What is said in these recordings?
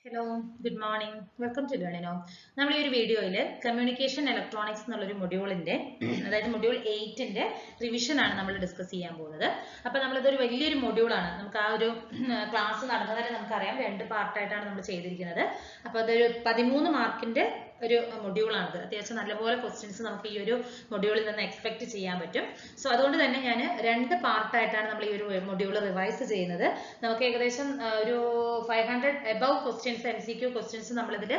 Hello, good morning. Welcome to Learnino. നമ്മൾ ഈ ഒരു വീഡിയോയിൽ കമ്മ്യൂണിക്കേഷൻ ഇലക്ട്രോണിക്സ് എന്നുള്ളൊരു മൊഡ്യൂളിന്റെ അതായത് മൊഡ്യൂൾ 8ന്റെ റിവിഷൻ ആണ് നമ്മൾ ഡിസ്കസ് ചെയ്യാൻ പോകുന്നത്. അപ്പോൾ നമ്മളിതൊരു വലിയൊരു മൊഡ്യൂളാണ്. നമുക്ക് ആ ഒരു ക്ലാസ് നടന്നതന്നെ നമുക്കറിയാം, രണ്ട് പാർട്ടായിട്ടാണ് നമ്മൾ ചെയ്തിരിക്കുന്നത്. അപ്പോൾ അതൊരു 13 മാർക്കിന്റെ ഒരു മൊഡ്യൂളാണിത്. അത്യാവശ്യം നല്ലപോലെ ക്വസ്റ്റ്യൻസ് നമുക്ക് ഈ ഒരു മൊഡ്യൂളിൽ നിന്ന് എക്സ്പെക്ട് ചെയ്യാൻ പറ്റും. സോ അതുകൊണ്ട് തന്നെ ഞാൻ രണ്ട് പാർട്ടായിട്ടാണ് നമ്മൾ ഈ ഒരു മൊഡ്യൂൾ റിവൈസ് ചെയ്യുന്നത്. നമുക്ക് ഏകദേശം ഒരു 500 എബവ് ക്വസ്റ്റ്യൻസ് MCQ ക്വസ്റ്റ്യൻസ് നമ്മളിതിൽ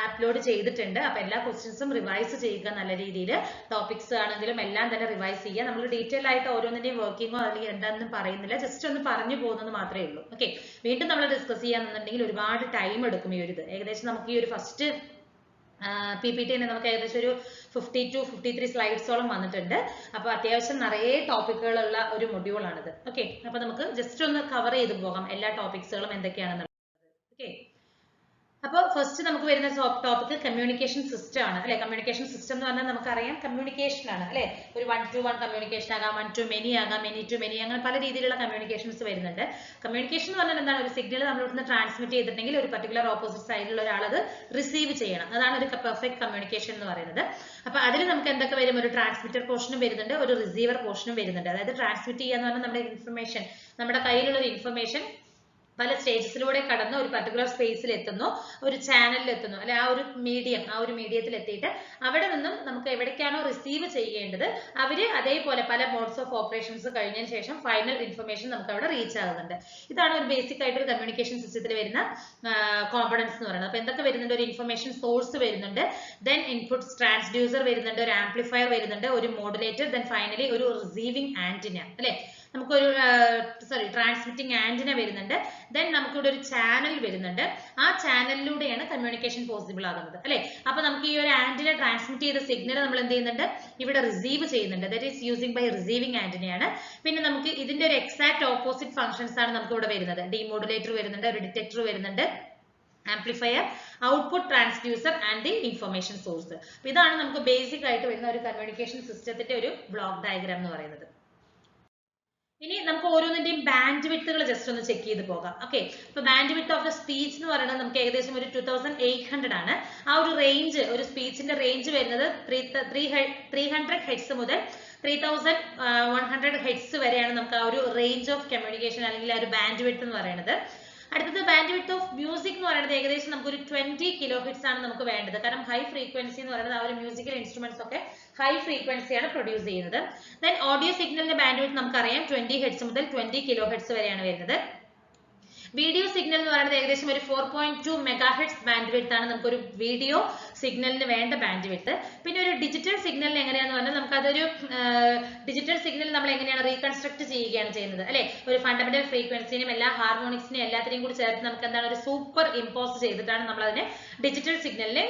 അപ്ലോഡ് ചെയ്തിട്ടുണ്ട്. അപ്പൊ എല്ലാ ക്വസ്റ്റ്യൻസും റിവൈസ് ചെയ്യുക, നല്ല രീതിയിൽ ടോപ്പിക്സ് ആണെങ്കിലും എല്ലാം തന്നെ റിവൈസ് ചെയ്യുക. നമ്മൾ ഡീറ്റെയിൽ ആയിട്ട് ഓരോന്നിന്റെയും വർക്കിങ്ങോ അല്ലെങ്കിൽ എന്താണെന്നും പറയുന്നില്ല, ജസ്റ്റ് ഒന്ന് പറഞ്ഞു പോകുന്നത് മാത്രമേ ഉള്ളൂ. ഓക്കെ, വീണ്ടും നമ്മൾ ഡിസ്കസ് ചെയ്യാന്നുണ്ടെങ്കിൽ ഒരുപാട് ടൈം എടുക്കും. ഈ ഒരു ഇത് ഏകദേശം നമുക്ക് ഈ ഒരു ഫസ്റ്റ് PPT തന്നെ നമുക്ക് ഏകദേശം ഒരു 50 to 53 സ്ലൈഡ്സോളം വന്നിട്ടുണ്ട്. അപ്പൊ അത്യാവശ്യം നിറയെ ടോപ്പിക്കുകളുള്ള ഒരു മൊഡ്യൂളാണിത്. ഓക്കെ, അപ്പൊ നമുക്ക് ജസ്റ്റ് ഒന്ന് കവർ ചെയ്ത് പോകാം എല്ലാ ടോപ്പിക്സുകളും എന്തൊക്കെയാണെന്നുള്ളത്. ഓക്കെ, അപ്പോൾ ഫസ്റ്റ് നമുക്ക് വരുന്ന ടോപ്പിക് കമ്മ്യൂണിക്കേഷൻ സിസ്റ്റം ആണ് അല്ലെ. കമ്മ്യൂണിക്കേഷൻ സിസ്റ്റം എന്ന് പറഞ്ഞാൽ നമുക്കറിയാം കമ്മ്യൂണിക്കേഷൻ ആണ് അല്ലെ. ഒരു 1-to-1 കമ്മ്യൂണിക്കേഷൻ ആകാം, 1-to-many ആകാം, many-to-many, അങ്ങനെ പല രീതിയിലുള്ള കമ്മ്യൂണിക്കേഷൻസ് വരുന്നുണ്ട്. കമ്മ്യൂണിക്കേഷൻ എന്ന് പറഞ്ഞാൽ എന്താണ്? ഒരു സിഗ്നൽ നമ്മൾ ഇവിടുന്ന് ട്രാൻസ്മിറ്റ് ചെയ്തിട്ടുണ്ടെങ്കിൽ ഒരു പർട്ടിക്കുലർ ഓപ്പോസിറ്റ് സൈഡിലുള്ള ഒരാൾ അത് റിസീവ് ചെയ്യണം. അതാണ് ഒരു പെർഫെക്റ്റ് കമ്മ്യൂണിക്കേഷൻ എന്ന് പറയുന്നത്. അപ്പൊ അതിൽ നമുക്ക് എന്തൊക്കെ വരും? ഒരു ട്രാൻസ്മിറ്റർ പോർഷനും വരുന്നുണ്ട്, ഒരു റിസീവർ പോർഷനും വരുന്നുണ്ട്. അതായത് ട്രാൻസ്മിറ്റ് ചെയ്യുക എന്ന് പറഞ്ഞാൽ നമ്മുടെ ഇൻഫർമേഷൻ, നമ്മുടെ കയ്യിലുള്ള ഒരു ഇൻഫർമേഷൻ പല സ്റ്റേജസിലൂടെ കടന്ന് ഒരു പർട്ടിക്കുലർ സ്പേസിൽ എത്തുന്നു, ഒരു ചാനലിൽ എത്തുന്നു അല്ലെ. ആ ഒരു മീഡിയത്തിൽ എത്തിയിട്ട് അവിടെ നിന്നും നമുക്ക് എവിടേക്കാണോ റിസീവ് ചെയ്യേണ്ടത് അവര് അതേപോലെ പല മോഡ്സ് ഓഫ് ഓപ്പറേഷൻസ് കഴിഞ്ഞതിന് ശേഷം ഫൈനൽ ഇൻഫർമേഷൻ നമുക്ക് അവിടെ റീച്ച് ആകുന്നുണ്ട്. ഇതാണ് ഒരു ബേസിക് ആയിട്ട് ഒരു കമ്മ്യൂണിക്കേഷൻ സിസ്റ്റത്തിൽ വരുന്ന കോമ്പണൻസ് എന്ന് പറയുന്നത്. അപ്പൊ എന്തൊക്കെ വരുന്നുണ്ട്? ഒരു ഇൻഫർമേഷൻ സോഴ്സ് വരുന്നുണ്ട്, ദെൻ ഇൻപുട്സ് ട്രാൻസ്ഡ്യൂസർ വരുന്നുണ്ട്, ഒരു ആംപ്ലിഫയർ വരുന്നുണ്ട്, ഒരു മോഡുലേറ്റർ, ദെൻ ഫൈനലി ഒരു റിസീവിംഗ് ആന്റിന അല്ലെ. നമുക്കൊരു ട്രാൻസ്മിറ്റിംഗ് ആന്റിന വരുന്നുണ്ട്, ദെൻ നമുക്കിവിടെ ഒരു ചാനൽ വരുന്നുണ്ട്. ആ ചാനലിലൂടെയാണ് കമ്മ്യൂണിക്കേഷൻ പോസിബിൾ ആകുന്നത് അല്ലെ. അപ്പൊ നമുക്ക് ഈ ഒരു ആന്റിന ട്രാൻസ്മിറ്റ് ചെയ്ത സിഗ്നൽ നമ്മൾ എന്ത് ചെയ്യുന്നുണ്ട്? ഇവിടെ റിസീവ് ചെയ്യുന്നുണ്ട്. That is using by receiving ആന്റിനയാണ്. പിന്നെ നമുക്ക് ഇതിന്റെ ഒരു എക്സാക്ട് ഓപ്പോസിറ്റ് ഫംഗ്ഷൻസ് ആണ് നമുക്ക് ഇവിടെ വരുന്നത്. ഡിമോഡുലേറ്റർ വരുന്നുണ്ട്, ഒരു ഡിറ്റക്ടർ വരുന്നുണ്ട്, amplifier, output transducer and the information source. ഇതാണ് നമുക്ക് ബേസിക് ആയിട്ട് വരുന്ന ഒരു കമ്മ്യൂണിക്കേഷൻ സിസ്റ്റത്തിന്റെ ഒരു ബ്ലോക്ക് ഡയഗ്രാം എന്ന് പറയുന്നത്. ഇനി നമുക്ക് ഓരോന്നിന്റെയും ബാൻഡ് വിഡ്ത്തുകൾ ജസ്റ്റ് ഒന്ന് ചെക്ക് ചെയ്ത് പോകാം. ഓക്കെ, ഇപ്പൊ band width of the speech എന്ന് പറയുന്നത് നമുക്ക് ഏകദേശം ഒരു 2800 ആണ്. ആ ഒരു റേഞ്ച്, ഒരു സ്പീച്ചിന്റെ റേഞ്ച് വരുന്നത് 300 ഹെഡ്സ് മുതൽ 3100 ഹെഡ്സ് വരെയാണ് നമുക്ക് ആ ഒരു റേഞ്ച് ഓഫ് കമ്മ്യൂണിക്കേഷൻ അല്ലെങ്കിൽ ആ ഒരു ബാൻഡ് വിഡ്ത്ത് എന്ന് പറയുന്നത്. അടുത്തത് ബാൻഡ് വിഡ്ത്ത് ഓഫ് മ്യൂസിക് എന്ന് പറയുന്നത് ഏകദേശം നമുക്ക് ഒരു 20 കിലോ ഹെഡ്സ് ആണ് നമുക്ക് വേണ്ടത്. കാരണം ഹൈ ഫ്രീക്വൻസി എന്ന് പറയുന്നത് ആ ഒരു മ്യൂസിക്കൽ ഇൻസ്ട്രുമെന്റ്സ് ഒക്കെ ഹൈ ഫ്രീക്വൻസിയാണ് പ്രൊഡ്യൂസ് ചെയ്യുന്നത്. ദെൻ ഓഡിയോ സിഗ്നലിന്റെ ബാൻഡ് വിഡ്ത്ത് നമുക്കറിയാം 20 ഹെഡ്സ് മുതൽ 20 കിലോ ഹെഡ്സ് വരെയാണ് വരുന്നത്. വീഡിയോ സിഗ്നൽ എന്ന് പറയുന്നത് ഏകദേശം ഒരു 4.2 മെഗാഹെഡ്സ് ബാൻഡ് വിഡ്ത്ത് ആണ് നമുക്കൊരു വീഡിയോ സിഗ്നലിന് വേണ്ട ബാൻഡ് വിഡ്ത്ത്. പിന്നെ ഒരു ഡിജിറ്റൽ സിഗ്നലിന് എങ്ങനെയാണെന്ന് പറഞ്ഞാൽ നമുക്ക് അതൊരു ഡിജിറ്റൽ സിഗ്നൽ നമ്മൾ എങ്ങനെയാണ് റീകൺസ്ട്രക്ട് ചെയ്യുകയാണ് ചെയ്യുന്നത് അല്ലെ. ഒരു ഫണ്ടമെന്റൽ ഫ്രീക്വൻസിനും എല്ലാ ഹാർമോണിക്സിനും എല്ലാത്തിനെയും കൂടി ചേർത്ത് നമുക്ക് എന്താണ് ഒരു സൂപ്പർ ഇമ്പോസ് ചെയ്തിട്ടാണ് നമ്മൾ അതിനെ ഡിജിറ്റൽ സിഗ്നലിനെ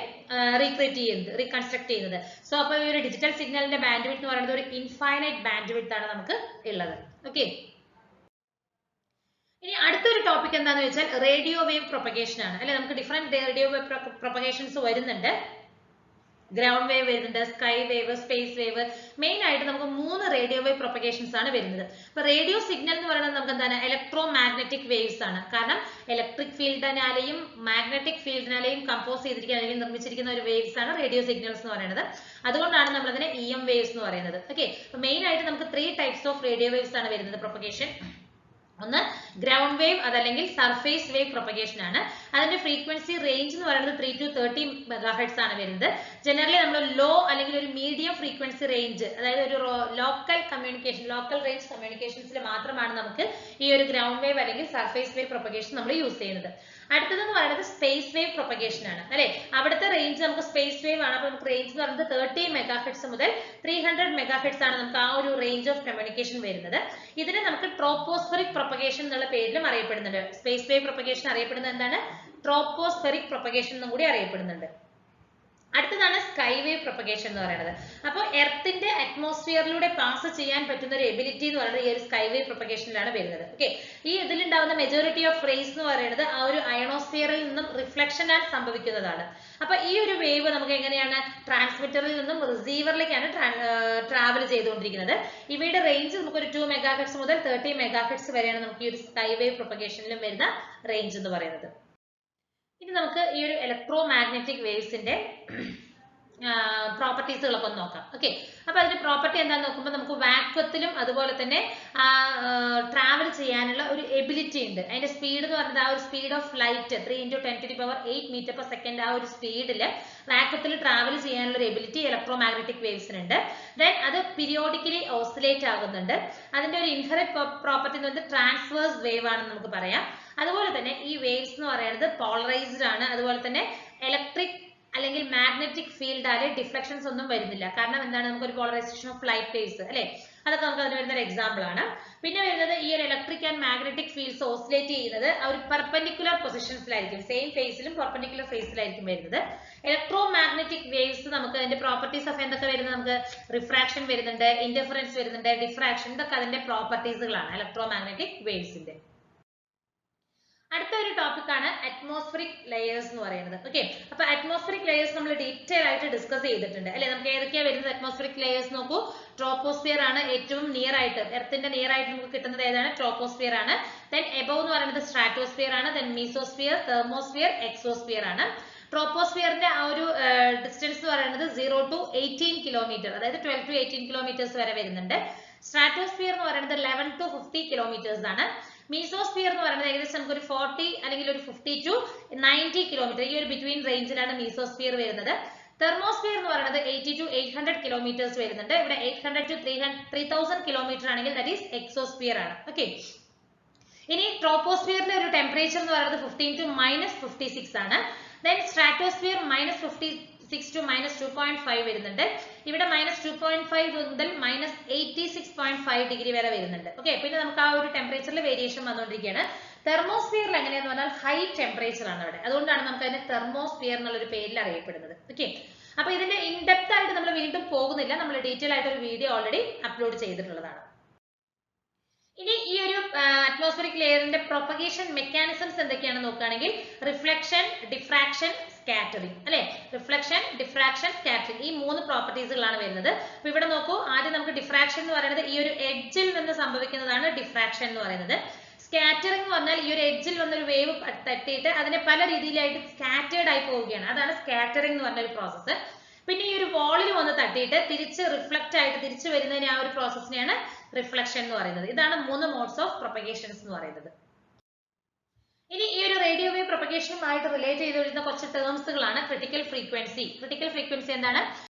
റീകൺസ്ട്രക്ട് ചെയ്യുന്നത്. സോ അപ്പോൾ ഈ ഒരു ഡിജിറ്റൽ സിഗ്നലിന്റെ ബാൻഡ് വിഡ്ത്ത് എന്ന് പറയുന്നത് ഒരു ഇൻഫൈനൈറ്റ് ബാൻഡ് വിഡ്ത്ത് ആണ് നമുക്ക് ഉള്ളത്. ഓക്കെ, ഇനി അടുത്തൊരു ടോപ്പിക് എന്താണെന്ന് വെച്ചാൽ റേഡിയോ വേവ് പ്രൊപ്പഗേഷൻ ആണ് അല്ലെ. നമുക്ക് ഡിഫറെന്റ് റേഡിയോ വേവ് പ്രൊപ്പഗേഷൻസ് വരുന്നുണ്ട്. ഗ്രൗണ്ട് വേവ് വരുന്നുണ്ട്, sky wave, space wave. Main ആയിട്ട് നമുക്ക് 3 റേഡിയോ വേവ് പ്രൊപ്പഗേഷൻസ് ആണ് വരുന്നത്. അപ്പൊ റേഡിയോ സിഗ്നൽ എന്ന് പറയുന്നത് നമുക്ക് എന്താണ്? ഇലക്ട്രോ മാഗ്നറ്റിക് വേവ്സ് ആണ്. കാരണം ഇലക്ട്രിക് ഫീൽഡിനാലെയും മാഗ്നറ്റിക് ഫീൽഡിനാലെയും കമ്പോസ് ചെയ്തിരിക്കുന്ന അല്ലെങ്കിൽ നിർമ്മിച്ചിരിക്കുന്ന ഒരു വേവ്സ് ആണ് റേഡിയോ സിഗ്നൽസ് എന്ന് പറയുന്നത്. അതുകൊണ്ടാണ് നമ്മൾ അതിനെ EM വേവ്സ് എന്ന് പറയുന്നത്. ഓക്കെ, അപ്പൊ മെയിൻ ആയിട്ട് നമുക്ക് 3 ടൈപ്സ് ഓഫ് റേഡിയോ വേവ്സ് ആണ് വരുന്നത് പ്രൊപ്പഗേഷൻ. ഒന്ന് ഗ്രൗണ്ട് വേവ്, അതല്ലെങ്കിൽ സർഫേസ് വേവ് പ്രൊപ്പഗേഷൻ ആണ്. അതിന്റെ ഫ്രീക്വൻസി റേഞ്ച് എന്ന് പറയുന്നത് 3 to 30 മെഗാഹെഡ്സ് ആണ് വരുന്നത്. ജനറലി നമ്മൾ ലോ അല്ലെങ്കിൽ ഒരു മീഡിയം ഫ്രീക്വൻസി റേഞ്ച്, അതായത് ഒരു ലോക്കൽ റേഞ്ച് കമ്മ്യൂണിക്കേഷൻസിൽ മാത്രമാണ് നമുക്ക് ഈ ഒരു ഗ്രൗണ്ട് വേവ് അല്ലെങ്കിൽ സർഫേസ് വേവ് പ്രൊപ്പഗേഷൻ നമ്മൾ യൂസ് ചെയ്യുന്നത്. അടുത്തതെന്ന് പറയുന്നത് സ്പേസ് വേവ് പ്രൊപ്പഗേഷൻ ആണ് അല്ലെ. അവിടുത്തെ റേഞ്ച് നമുക്ക് സ്പേസ് വേവ് ആണ്. അപ്പൊ നമുക്ക് റേഞ്ച് എന്ന് പറയുന്നത് 30 മെഗാഹെഡ്സ് മുതൽ 300 മെഗാഹെഡ്സ് ആണ് നമുക്ക് ആ ഒരു റേഞ്ച് ഓഫ് കമ്മ്യൂണിക്കേഷൻ വരുന്നത്. ഇതിനെ നമുക്ക് ട്രോപ്പോസ്ഫെറിക് പ്രൊപ്പഗേഷൻ എന്നുള്ള പേരിലും അറിയപ്പെടുന്നുണ്ട്. സ്പേസ് വേവ് പ്രൊപ്പഗേഷൻ അറിയപ്പെടുന്നത് എന്താണ്? ട്രോപ്പോസ്ഫെറിക് പ്രൊപ്പഗേഷൻ എന്നും കൂടി അറിയപ്പെടുന്നുണ്ട്. അടുത്തതാണ് സ്കൈ വേവ് പ്രൊപ്പഗേഷൻ എന്ന് പറയുന്നത്. അപ്പോൾ എർത്തിന്റെ അറ്റ്മോസ്ഫിയറിലൂടെ പാസ് ചെയ്യാൻ പറ്റുന്ന ഒരു എബിലിറ്റി എന്ന് പറയുന്നത് ഈ ഒരു സ്കൈ വേവ് പ്രൊപ്പഗേഷനിലാണ് വരുന്നത്. ഓക്കെ, ഈ ഇതിലുണ്ടാവുന്ന മെജോറിറ്റി ഓഫ് റേസ് എന്ന് പറയുന്നത് ആ ഒരു അയണോസ്ഫിയറിൽ നിന്നും റിഫ്ലക്ഷനാൽ സംഭവിക്കുന്നതാണ്. അപ്പൊ ഈ ഒരു വേവ് നമുക്ക് എങ്ങനെയാണ് ട്രാൻസ്മിറ്ററിൽ നിന്നും റിസീവറിലേക്കാണ് ട്രാവൽ ചെയ്തുകൊണ്ടിരിക്കുന്നത്. ഇവയുടെ റേഞ്ച് നമുക്ക് ഒരു 2 മെഗാഹെഡ്സ് മുതൽ 30 മെഗാഹെഡ്സ് വരെയാണ് നമുക്ക് ഈ ഒരു സ്കൈ വേവ് പ്രൊപ്പഗേഷനിലും വരുന്ന റേഞ്ച് എന്ന് പറയുന്നത്. ഇനി ഇനി നമുക്ക് ഈ ഒരു ഇലക്ട്രോ മാഗ്നറ്റിക് വേവ്സിന്റെ പ്രോപ്പർട്ടീസുകളൊക്കെ ഒന്ന് നോക്കാം. ഓക്കെ, അപ്പൊ അതിന്റെ പ്രോപ്പർട്ടി എന്താന്ന് നോക്കുമ്പോൾ നമുക്ക് വാക്വത്തിലും അതുപോലെ തന്നെ ട്രാവൽ ചെയ്യാനുള്ള ഒരു എബിലിറ്റി ഉണ്ട്. അതിന്റെ സ്പീഡ് എന്ന് പറയുന്നത് ആ ഒരു speed of light 3 × 10⁻8 metre per second ആ ഒരു സ്പീഡിൽ വാക്വത്തിൽ ട്രാവൽ ചെയ്യാനുള്ള ഒരു എബിലിറ്റി ഇലക്ട്രോ മാഗ്നറ്റിക് വേവ്സിനുണ്ട്. ദെൻ അത് പീരിയോഡിക്കലി ഓസിലേറ്റ് ആകുന്നുണ്ട്. അതിന്റെ ഒരു ഇൻഹെറന്റ് പ്രോപ്പർട്ടി എന്ന് പറയുന്നത് ട്രാൻസ്വേഴ്സ് വേവ് ആണെന്ന് നമുക്ക് പറയാം. അതുപോലെ തന്നെ ഈ വേവ്സ് എന്ന് പറയുന്നത് പോളറൈസ്ഡ് ആണ്. അതുപോലെ തന്നെ ഇലക്ട്രിക് അല്ലെങ്കിൽ മാഗ്നറ്റിക് ഫീൽഡ് ആയ ഡിഫ്ലക്ഷൻസ് ഒന്നും വരുന്നില്ല. കാരണം എന്താണ്, നമുക്ക് ഒരു പോളറൈസേഷൻ ഓഫ് ലൈറ്റ് വേവ്സ് അല്ലെ, അതൊക്കെ നമുക്ക് അതിന് വരുന്ന ഒരു എക്സാമ്പിൾ ആണ്. പിന്നെ വരുന്നത് ഈ ഒരു electric and magnetic fields oscillate ചെയ്യുന്നത് ആ ഒരു പെർപെൻഡിക്കുലർ പൊസിഷൻസിലായിരിക്കും, സെയിം ഫേസിലും പെർപെൻഡിക്കുലർ ഫേസിലായിരിക്കും വരുന്നത്. ഇലക്ട്രോ മാഗ്നറ്റിക് വേവ്സ് നമുക്ക് അതിന്റെ പ്രോപ്പർട്ടീസ് ഓഫ് എന്തൊക്കെ വരുന്നത്, നമുക്ക് റിഫ്രാക്ഷൻ വരുന്നുണ്ട്, ഇന്റർഫറൻസ് വരുന്നുണ്ട്, ഡിഫ്രാക്ഷൻ, ഇതൊക്കെ അതിന്റെ പ്രോപ്പർട്ടീസുകളാണ് ഇലക്ട്രോ മാഗ്നറ്റിക് വേവ്സിന്റെ. അടുത്ത ഒരു ടോപ്പിക് ആണ് അറ്റ്മോസ്ഫിയറിക് ലെയേഴ്സ് എന്ന് പറയുന്നത്. ഓക്കെ, അപ്പൊ അറ്റ്മോസ്ഫിയറിക് ലെയേഴ്സ് നമ്മൾ ഡീറ്റെയിൽ ആയിട്ട് ഡിസ്കസ് ചെയ്തിട്ടുണ്ട് അല്ലെ. നമുക്ക് ഏതൊക്കെയാ വരുന്നത് അറ്റ്മോസ്ഫിയറിക് ലെയേഴ്സ് നോക്കൂ. ട്രോപ്പോസ്ഫിയർ ആണ് ഏറ്റവും നിയർ ആയിട്ട്, എർത്തിന്റെ നിയർ ആയിട്ട് നമുക്ക് കിട്ടുന്നത് ഏതാണ്, ട്രോപ്പോസ്ഫിയർ ആണ്. ദെൻ എബോവ് എന്ന് പറയുന്നത് സ്ട്രാറ്റോസ്ഫിയർ ആണ്. ദെൻ മീസോസ്ഫിയർ, തെർമോസ്ഫിയർ, എക്സോസ്ഫിയർ ആണ്. ട്രോപ്പോസ്ഫിയറിന്റെ ആ ഒരു ഡിസ്റ്റൻസ് എന്ന് പറയുന്നത് 0 to 18 കിലോമീറ്റർ, അതായത് 12 to 18 കിലോമീറ്റേഴ്സ് വരെ വരുന്നുണ്ട്. സ്ട്രാറ്റോസ്ഫിയർ എന്ന് പറയുന്നത് 11 to 50 കിലോമീറ്റേഴ്സ് ആണ്. മീസോസ്ഫിയർ എന്ന് പറയുന്നത് ഏകദേശം നമുക്ക് ഒരു 40 അല്ലെങ്കിൽ ഒരു 50 to 90 കിലോമീറ്റർ, ഈ ഒരു ബിറ്റ്വീൻ റേഞ്ചിലാണ് മീസോസ്ഫിയർ വരുന്നത്. തെർമോസ്ഫിയർ എന്ന് പറയുന്നത് 80 to 800 കിലോമീറ്റേഴ്സ് വരുന്നുണ്ട്. ഇവിടെ 800 to 3000 കിലോമീറ്റർ ആണെങ്കിൽ ദാറ്റ് ഈസ് എക്സോസ്ഫിയർ ആണ്. ഓക്കെ, ഇനി ട്രോപ്പോസ്ഫിയറിന്റെ ഒരു ടെമ്പറേച്ചർ എന്ന് പറയുന്നത് 15 to -56 ആണ്. ദെൻ സ്ട്രാറ്റോസ്ഫിയർ -56 to -2.5 വരുന്നുണ്ട്. ഇവിടെ -2.5 മുതൽ -86.5 ഡിഗ്രി വരെ വരുന്നുണ്ട്. ഓക്കെ, പിന്നെ നമുക്ക് ആ ഒരു ടെമ്പറേച്ചറിൽ വേരിയേഷൻ വന്നുകൊണ്ടിരിക്കുകയാണ്. തെർമോസ്ഫിയറിൽ എങ്ങനെയാന്ന് പറഞ്ഞാൽ ഹൈ ടെമ്പറേച്ചർ ആണ് അവിടെ, അതുകൊണ്ടാണ് നമുക്ക് അതിനെ തെർമോസ്ഫിയർ എന്നുള്ളൊരു പേരിൽ അറിയപ്പെടുന്നത്. ഓക്കെ, അപ്പൊ ഇതിന്റെ ഇൻഡെപ്ത് ആയിട്ട് നമ്മൾ വീണ്ടും പോകുന്നില്ല, നമ്മൾ ഡീറ്റെയിൽ ആയിട്ട് ഒരു വീഡിയോ ഓൾറെഡി അപ്ലോഡ് ചെയ്തിട്ടുള്ളതാണ്. ഇനി ഈ ഒരു അറ്റ്മോസ്ഫിയറിക് ലെയറിന്റെ പ്രൊപ്പഗേഷൻ മെക്കാനിസംസ് എന്തൊക്കെയാണെന്ന് നോക്കുകയാണെങ്കിൽ റിഫ്ലക്ഷൻ, ഡിഫ്രാക്ഷൻ, സ്കാറ്ററിംഗ് അല്ലെ. റിഫ്ലക്ഷൻ, ഡിഫ്രാക്ഷൻ, സ്കാറ്ററിംഗ്, ഈ 3 പ്രോപ്പർട്ടീസുകളാണ് വരുന്നത്. അപ്പൊ ഇവിടെ നോക്കൂ, ആദ്യം നമുക്ക് ഡിഫ്രാക്ഷൻ എന്ന് പറയുന്നത് ഈ ഒരു എഡ്ജിൽ നിന്ന് സംഭവിക്കുന്നതാണ് ഡിഫ്രാക്ഷൻ എന്ന് പറയുന്നത്. സ്കാറ്ററിംഗ് എന്ന് പറഞ്ഞാൽ ഈ ഒരു എഡ്ജിൽ വന്നൊരു വേവ് തട്ടിയിട്ട് അതിനെ പല രീതിയിലായിട്ട് സ്കാറ്റേർഡ് ആയി പോവുകയാണ്, അതാണ് സ്കാറ്ററിംഗ് എന്ന് പറഞ്ഞ ഒരു പ്രോസസ്സ്. പിന്നെ ഈ ഒരു വാളിൽ വന്ന് തട്ടിയിട്ട് തിരിച്ച് റിഫ്ലക്റ്റ് ആയിട്ട് തിരിച്ചു വരുന്നതിന് ആ ഒരു പ്രോസസ്സിനെയാണ് റിഫ്ലക്ഷൻ എന്ന് പറയുന്നത്. ഇതാണ് 3 മോഡ്സ് ഓഫ് പ്രൊപ്പഗേഷൻസ് എന്ന് പറയുന്നത്. ഇനി ഈ ഒരു റേഡിയോ വേവ് പ്രൊപ്പഗേഷനുമായിട്ട് റിലേറ്റ് ചെയ്ത് വരുന്ന കുറച്ച് ടേംസുകളാണ് ക്രിട്ടിക്കൽ ഫ്രീക്വൻസി. ക്രിട്ടിക്കൽ ഫ്രീക്വൻസി എന്താണ്,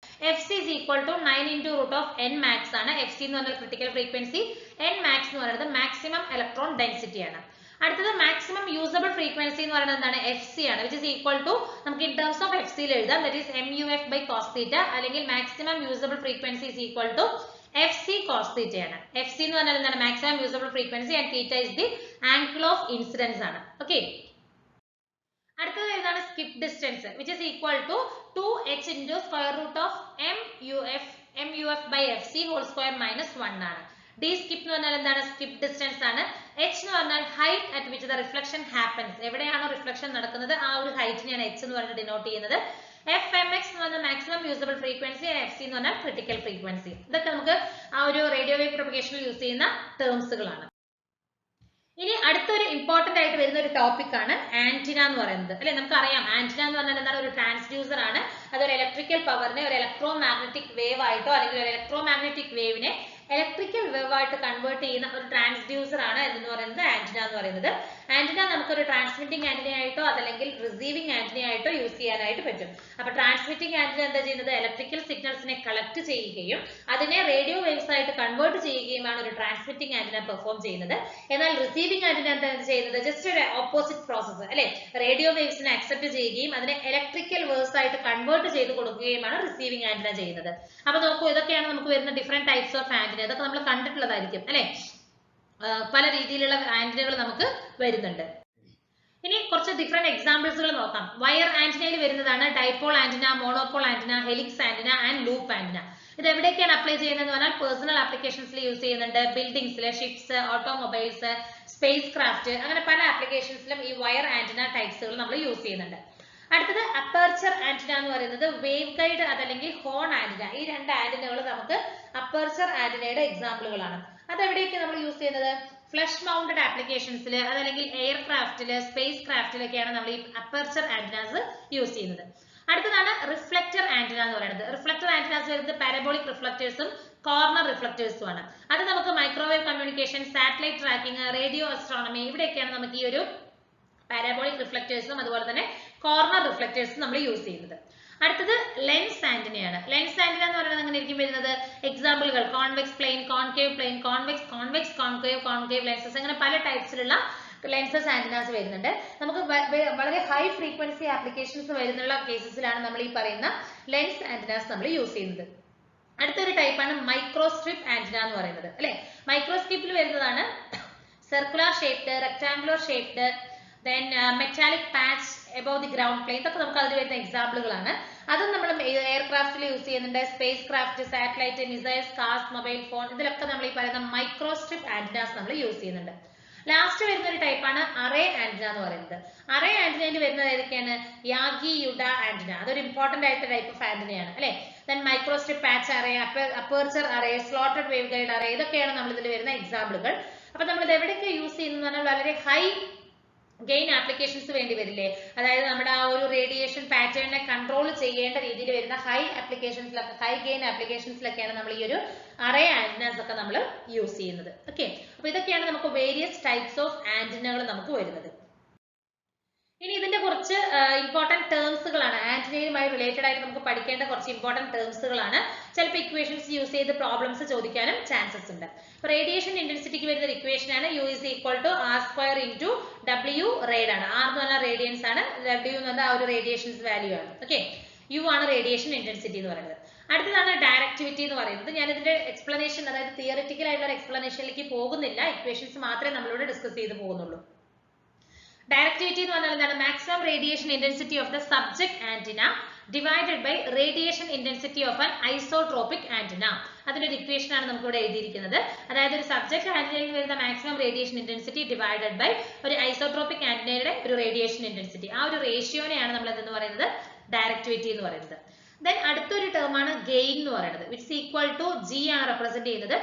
FC is equal to 9 into root of n max ആണ്. FC എന്ന് പറഞ്ഞാൽ ക്രിട്ടിക്കൽ ഫ്രീക്വൻസി, n max എന്ന് പറയുന്നത് മാക്സിമം ഇലക്ട്രോൺ ഡെൻസിറ്റി ആണ്. അടുത്തത് മാക്സിമം യൂസബിൾ ഫ്രീക്വൻസി എന്ന് പറയുന്നത് എന്താണ്, FC ആണ്, which is equal to നമുക്ക് in terms of FC ൽ എഴുതാം, that is MUF by cos theta, അല്ലെങ്കിൽ maximum usable frequency is equal to FC cos theta ആണ്. FC എന്ന് പറഞ്ഞാൽ എന്താണ്, maximum usable frequency, and theta is the angle of incidence ആണ്. Okay, അടുത്തത് വരുന്നതാണ് skip distance, which is equal to 2h into square root of MUF by FC whole square minus 1 ആണ്. D skip എന്ന് പറഞ്ഞാൽ എന്താണ്, സ്കിപ്പ് ഡിസ്റ്റൻസ് ആണ്. H എന്ന് പറഞ്ഞാൽ height at which the reflection happens, എവിടെയാണോ റിഫ്ലക്ഷൻ നടക്കുന്നത് ആ ഒരു ഹൈറ്റിനെയാണ് H എന്ന് പറഞ്ഞിട്ട് ഡിനോട്ട് ചെയ്യുന്നത്. FMX എന്ന് പറഞ്ഞാൽ മാക്സിമം യൂസബിൾ ഫ്രീക്വൻസി, FC എന്ന് പറഞ്ഞാൽ ക്രിട്ടിക്കൽ ഫ്രീക്വൻസി. ഇതൊക്കെ നമുക്ക് ആ ഒരു റേഡിയോ വേവ് പ്രൊപ്പഗേഷനിൽ യൂസ് ചെയ്യുന്ന ടേംസുകളാണ്. ഇനി അടുത്തൊരു ഇമ്പോർട്ടന്റ് ആയിട്ട് വരുന്ന ഒരു ടോപ്പിക് ആണ് ആന്റിന എന്ന് പറയുന്നത് അല്ലെ. നമുക്കറിയാം ആന്റിന എന്ന് പറഞ്ഞാൽ എന്താണ്, ഒരു ട്രാൻസ്ഡ്യൂസർ ആണ്. അതൊരു ഇലക്ട്രിക്കൽ പവറിനെ ഒരു ഇലക്ട്രോ മാഗ്നറ്റിക് വേവ് ആയിട്ടോ അല്ലെങ്കിൽ ഒരു ഇലക്ട്രോ മാഗ്നറ്റിക് വേവിനെ ഇലക്ട്രിക്കൽ വേവ് ആയിട്ട് കൺവേർട്ട് ചെയ്യുന്ന ഒരു ട്രാൻസ്ഡ്യൂസർ ആണ് എന്ന് പറയുന്നത് ആന്റിന എന്ന് പറയുന്നത്. ആന്റിന നമുക്കൊരു ട്രാൻസ്മിറ്റിംഗ് ആന്റിന ആയിട്ടോ അതല്ലെങ്കിൽ റിസീവിംഗ് ആന്റിന ആയിട്ടോ യൂസ് ചെയ്യാനായിട്ട് പറ്റും. അപ്പൊ ട്രാൻസ്മിറ്റിംഗ് ആന്റിന എന്താ ചെയ്യുന്നത്, ഇലക്ട്രിക്കൽ സിഗ്നൽസിനെ കളക്ട് ചെയ്യുകയും അതിനെ റേഡിയോ വേവ്സ് ആയിട്ട് കൺവേർട്ട് ചെയ്യുകയുമാണ് ഒരു ട്രാൻസ്മിറ്റിംഗ് ആന്റിന പെർഫോം ചെയ്യുന്നത്. എന്നാൽ റിസീവിംഗ് ആന്റിന എന്താ ചെയ്യുന്നത്, ജസ്റ്റ് ഒരു ഓപ്പോസിറ്റ് പ്രോസസ്സ് അല്ലെ. റേഡിയോ വേവ്സിനെ അക്സെപ്റ്റ് ചെയ്യുകയും അതിനെ ഇലക്ട്രിക്കൽ വേവ്സ് ആയിട്ട് കൺവേർട്ട് ചെയ്ത് കൊടുക്കുകയുമാണ് റിസീവിംഗ് ആന്റിന ചെയ്യുന്നത്. അപ്പൊ നോക്കൂ, ഇതൊക്കെയാണ് നമുക്ക് വരുന്ന ഡിഫറെന്റ് ടൈപ്സ് ഓഫ് ആന്റിന. ഇതൊക്കെ നമ്മൾ കണ്ടിട്ടുള്ളതായിരിക്കും അല്ലെ, പല രീതിയിലുള്ള ആന്റിനകൾ നമുക്ക് വരുന്നുണ്ട്. ഇനി കുറച്ച് ഡിഫറെന്റ് എക്സാമ്പിൾസുകൾ നോക്കാം. വയർ ആന്റിനയിൽ വരുന്നതാണ് dipole antenna, monopole antenna, helix antenna and loop antenna. ഇത് എവിടെയൊക്കെയാണ് അപ്ലൈ ചെയ്യുന്നത് പറഞ്ഞാൽ പേഴ്സണൽ ആപ്ലിക്കേഷൻസിൽ യൂസ് ചെയ്യുന്നുണ്ട്. ബിൽഡിംഗ്സിലെ, ഷിപ്സ്, ഓട്ടോമൊബൈൽസ്, സ്പേസ് ക്രാഫ്റ്റ്, അങ്ങനെ പല ആപ്ലിക്കേഷൻസിലും ഈ വയർ ആന്റിന ടൈപ്സുകൾ നമ്മൾ യൂസ് ചെയ്യുന്നുണ്ട്. അടുത്തത് അപ്പർച്ചർ ആന്റിന എന്ന് പറയുന്നത് വേവ് ഗൈഡ് അതല്ലെങ്കിൽ ഹോൺ ആന്റിന. ഈ 2 ആന്റിനകൾ നമുക്ക് അപ്പർച്ചർ ആന്റിനയുടെ എക്സാമ്പിളുകളാണ്. അതെവിടെയൊക്കെ നമ്മൾ യൂസ് ചെയ്യുന്നത്, ഫ്ലഷ് മൗണ്ടഡ് ആപ്ലിക്കേഷൻസിൽ അതല്ലെങ്കിൽ എയർക്രാഫ്റ്റിൽ സ്പേസ് ക്രാഫ്റ്റിലൊക്കെയാണ് നമ്മൾ ഈ അപ്പർച്ചർ ആന്റിനാസ് യൂസ് ചെയ്യുന്നത്. അടുത്തതാണ് റിഫ്ലക്ടർ ആന്റിന എന്ന് പറയുന്നത്. റിഫ്ലക്ടർ ആന്റിനാസ് വരുന്നത് പാരബോളിക് റിഫ്ലക്ടേഴ്സും കോർണർ റിഫ്ലക്ടേഴ്സും ആണ്. അത് നമുക്ക് microwave communication, satellite tracking, radio astronomy ഇവിടെയൊക്കെയാണ് നമുക്ക് ഈ ഒരു പാരബോളിക് റിഫ്ലക്ടേഴ്സും അതുപോലെ തന്നെ കോർണർ റിഫ്ലക്ടേഴ്സും നമ്മൾ യൂസ് ചെയ്യുന്നത്. അടുത്തത് ലെൻസ് ആന്റിനയാണ്. ലെൻസ് ആന്റിന എന്ന് പറയുന്നത് എങ്ങനെ ഇരിക്കും വരുന്നത്? എക്സാമ്പിളുകൾ convex plane, concave plane, convex concave lenses, അങ്ങനെ പല ടൈപ്സിലുള്ള ലെൻസസ് ആന്റിനാസ് വരുന്നുണ്ട്. നമുക്ക് വളരെ ഹൈ ഫ്രീക്വൻസി ആപ്ലിക്കേഷൻസ് വരുന്നുള്ള കേസസിലാണ് നമ്മൾ ഈ പറയുന്ന ലെൻസ് ആന്റിനാസ് നമ്മൾ യൂസ് ചെയ്യുന്നത്. അടുത്തൊരു ടൈപ്പാണ് മൈക്രോസ്ട്രിപ്പ് ആന്റിന എന്ന് പറയുന്നത് അല്ലെ. മൈക്രോസ്ട്രിപ്പിൽ വരുന്നതാണ് circular shaped, rectangular shaped, then metallic patch above the ground plane. ഇതൊക്കെ നമുക്ക് അതിൽ വരുന്ന എക്സാമ്പിളുകളാണ്. അതും നമ്മൾ എയർക്രാഫ്റ്റിൽ യൂസ് ചെയ്യുന്നുണ്ട്, space craft, satellite, missiles, cars, mobile phone, ഇതിലൊക്കെ നമ്മൾ ഈ പറയുന്ന മൈക്രോസ്ട്രിപ്പ് ആന്റിനാസ് നമ്മൾ യൂസ് ചെയ്യുന്നുണ്ട്. ലാസ്റ്റ് വരുന്ന ഒരു ടൈപ്പാണ് അറേ ആന്റിന എന്ന് പറയുന്നത്. അറേ ആന്റിനയിൽ വരുന്നത് ഏതൊക്കെയാണ്? യാഗി യുഡ ആന്റിന, അതൊരു ഇമ്പോർട്ടന്റ് ആയിട്ട് ടൈപ്പ് ഓഫ് ആന്റിനയാണ് അല്ലെ. Then microstrip patch array, aperture array, slotted wave guide array, ഇതൊക്കെയാണ് നമ്മൾ ഇതിൽ വരുന്ന എക്സാമ്പിളുകൾ. അപ്പൊ നമ്മൾ ഇത് എവിടെയൊക്കെ യൂസ് ചെയ്യുന്നത് പറഞ്ഞാൽ വളരെ ഹൈ ഗെയിൻ ആപ്ലിക്കേഷൻസ് വേണ്ടി വരില്ലേ, അതായത് നമ്മുടെ ആ ഒരു റേഡിയേഷൻ പാറ്റേണിനെ കൺട്രോൾ ചെയ്യേണ്ട രീതിയിൽ വരുന്ന ഹൈ ആപ്ലിക്കേഷൻസിലൊക്കെ, ഹൈ ഗെയിൻ ആപ്ലിക്കേഷൻസിലൊക്കെയാണ് നമ്മൾ ഈ ഒരു അറേ ആന്റിനാസ് ഒക്കെ നമ്മൾ യൂസ് ചെയ്യുന്നത്. ഓക്കെ, അപ്പൊ ഇതൊക്കെയാണ് നമുക്ക് വേരിയസ് ടൈപ്സ് ഓഫ് ആന്റിനകൾ നമുക്ക് വരുന്നത്. ഇനി ഇതിന്റെ കുറച്ച് ഇമ്പോർട്ടന്റ് ടേംസുകളാണ്, ആന്റിനയുമായി റിലേറ്റഡ് ആയിട്ട് നമുക്ക് പഠിക്കേണ്ട കുറച്ച് ഇമ്പോർട്ടന്റ് ടേംസുകളാണ്. ചിലപ്പോൾ ഇക്വേഷൻസ് യൂസ് ചെയ്ത് പ്രോബ്ലംസ് ചോദിക്കാനും ചാൻസസ് ഉണ്ട്. റേഡിയേഷൻ ഇന്റൻസിറ്റിക്ക് വരുന്ന ഇക്വേഷൻ ആണ് U is equal to R² into W rad ആണ്. R എന്ന് പറഞ്ഞാൽ റേഡിയൻസ് ആണ്, W എന്ന് പറഞ്ഞാൽ ആ ഒരു റേഡിയേഷൻസ് വാല്യൂ ആണ്. ഓക്കെ, U ആണ് റേഡിയേഷൻ ഇന്റൻസിറ്റി എന്ന് പറയുന്നത്. അടുത്തതാണ് ഡയറക്ടിവിറ്റി എന്ന് പറയുന്നത്. ഞാൻ ഇതിന്റെ എക്സ്പ്ലനേഷൻ, അതായത് തിയറിറ്റിക്കൽ ആയിട്ടുള്ള എക്സ്പ്ലനേഷനിലേക്ക് പോകുന്നില്ല, ഇക്വേഷൻസ് മാത്രമേ നമ്മളിവിടെ ഡിസ്കസ് ചെയ്ത് പോകുന്നുള്ളൂ. ഡയറക്ടിവിറ്റി എന്ന് പറഞ്ഞാൽ എന്താണ്? Maximum radiation intensity of the subject antenna divided by radiation intensity of an isotropic antenna. അതിന്റെ ഒരു ഇക്വേഷൻ ആണ് നമുക്ക് ഇവിടെ എഴുതിയിരിക്കുന്നത്. അതായത് ഒരു സബ്ജക്ട് ആന്റിനയിൽ വരുന്ന maximum radiation intensity divided by ഒരു ഐസോട്രോപിക് ആന്റിനയുടെ ഒരു റേഡിയേഷൻ ഇന്റൻസിറ്റി, ആ ഒരു റേഷ്യോനെയാണ് നമ്മൾ എന്തെന്ന് പറയുന്നത്? ഡയറക്ടിവിറ്റി എന്ന് പറയുന്നത്. ദെൻ അടുത്തൊരു ടേം ആണ് ഗെയിൻ എന്ന് പറയുന്നത്, വിച്ച് ഈക്വൽ ടു G ആണ് റെപ്രസെന്റ് ചെയ്യുന്നത്.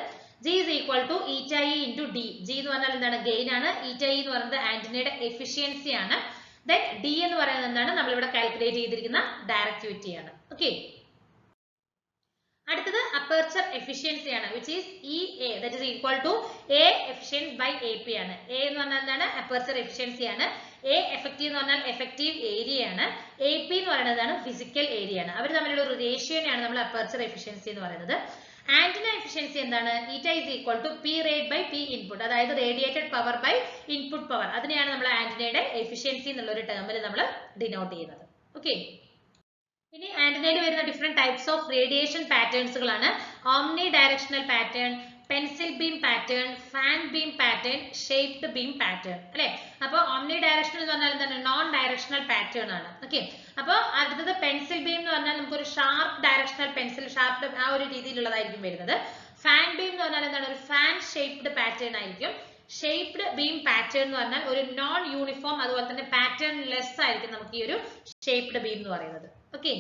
G is equal to eta E into D. G എന്ന് പറഞ്ഞാൽ എന്താണ്? ഗെയിൻ ആണ്. eta E എന്ന് പറയുന്നത് ആന്റിനയുടെ എഫിഷ്യൻസി ആണ്. ദെൻ D എന്ന് പറയുന്നത് എന്താണ്? നമ്മളിവിടെ കാൽക്കുലേറ്റ് ചെയ്തിരിക്കുന്ന ഡയറക്ടിവിറ്റി ആണ്. ഓക്കെ, അടുത്തത് അപ്പർച്ചർ എഫിഷ്യൻസി ആണ്, which is EA, that is equal to A efficient by AP ആണ്. A എന്ന് പറഞ്ഞാൽ എന്താണ്? അപ്പർച്ചർ എഫിഷ്യൻസി ആണ്. A effective എന്ന് പറഞ്ഞാൽ എഫക്റ്റീവ് ഏരിയ ആണ്. AP എന്ന് പറയുന്നതാണ് ഫിസിക്കൽ ഏരിയ ആണ്. അവർ തമ്മിലുള്ള ഒരു റേഷ്യോനെയാണ് നമ്മൾ അപ്പർച്ചർ എഫിഷ്യൻസി എന്ന് പറയുന്നത്. ആന്റിന എഫിഷ്യൻസി എന്താണ്? Eta is equal to P rad by P input, അതായത് radiated power by input power. അതിനെയാണ് നമ്മൾ ആന്റിനയുടെ എഫിഷ്യൻസി എന്നുള്ള ഒരു ടേമിൽ നമ്മൾ ഡിനോട്ട് ചെയ്യുന്നത്. ഓക്കെ, ഇനി ആന്റിനയിൽ വരുന്ന ഡിഫറെന്റ് ടൈപ്സ് ഓഫ് റേഡിയേഷൻ പാറ്റേൺസുകളാണ്. Omni directional pattern, pencil beam pattern, fan beam pattern, shaped beam pattern അല്ലെ. അപ്പോൾ ഓംനി ഡയറക്ഷണൽ എന്ന് പറഞ്ഞാൽ എന്താണ്? നോൺ ഡയറക്ഷണൽ പാറ്റേൺ ആണ്. ഓക്കെ, അപ്പോൾ അടുത്തത് പെൻസിൽ ബീം എന്ന് പറഞ്ഞാൽ നമുക്കൊരു ഷാർപ്പ് ഡയറക്ഷണൽ പെൻസിൽ, ഷാർപ്പ് ആ ഒരു രീതിയിലുള്ളതായിരിക്കും വരുന്നത്. ഫാൻ ബീം എന്ന് പറഞ്ഞാൽ എന്താണ്? ഒരു ഫാൻ ഷേപ്ഡ് പാറ്റേൺ ആയിരിക്കും. ഷേപ്ഡ് ബീം പാറ്റേൺ എന്ന് പറഞ്ഞാൽ ഒരു നോൺ യൂണിഫോം, അതുപോലെ തന്നെ പാറ്റേൺ ലെസ് ആയിരിക്കും നമുക്ക് ഈ ഒരു ഷേപ്ഡ് ബീം എന്ന് പറയുന്നത്. ഓക്കെ,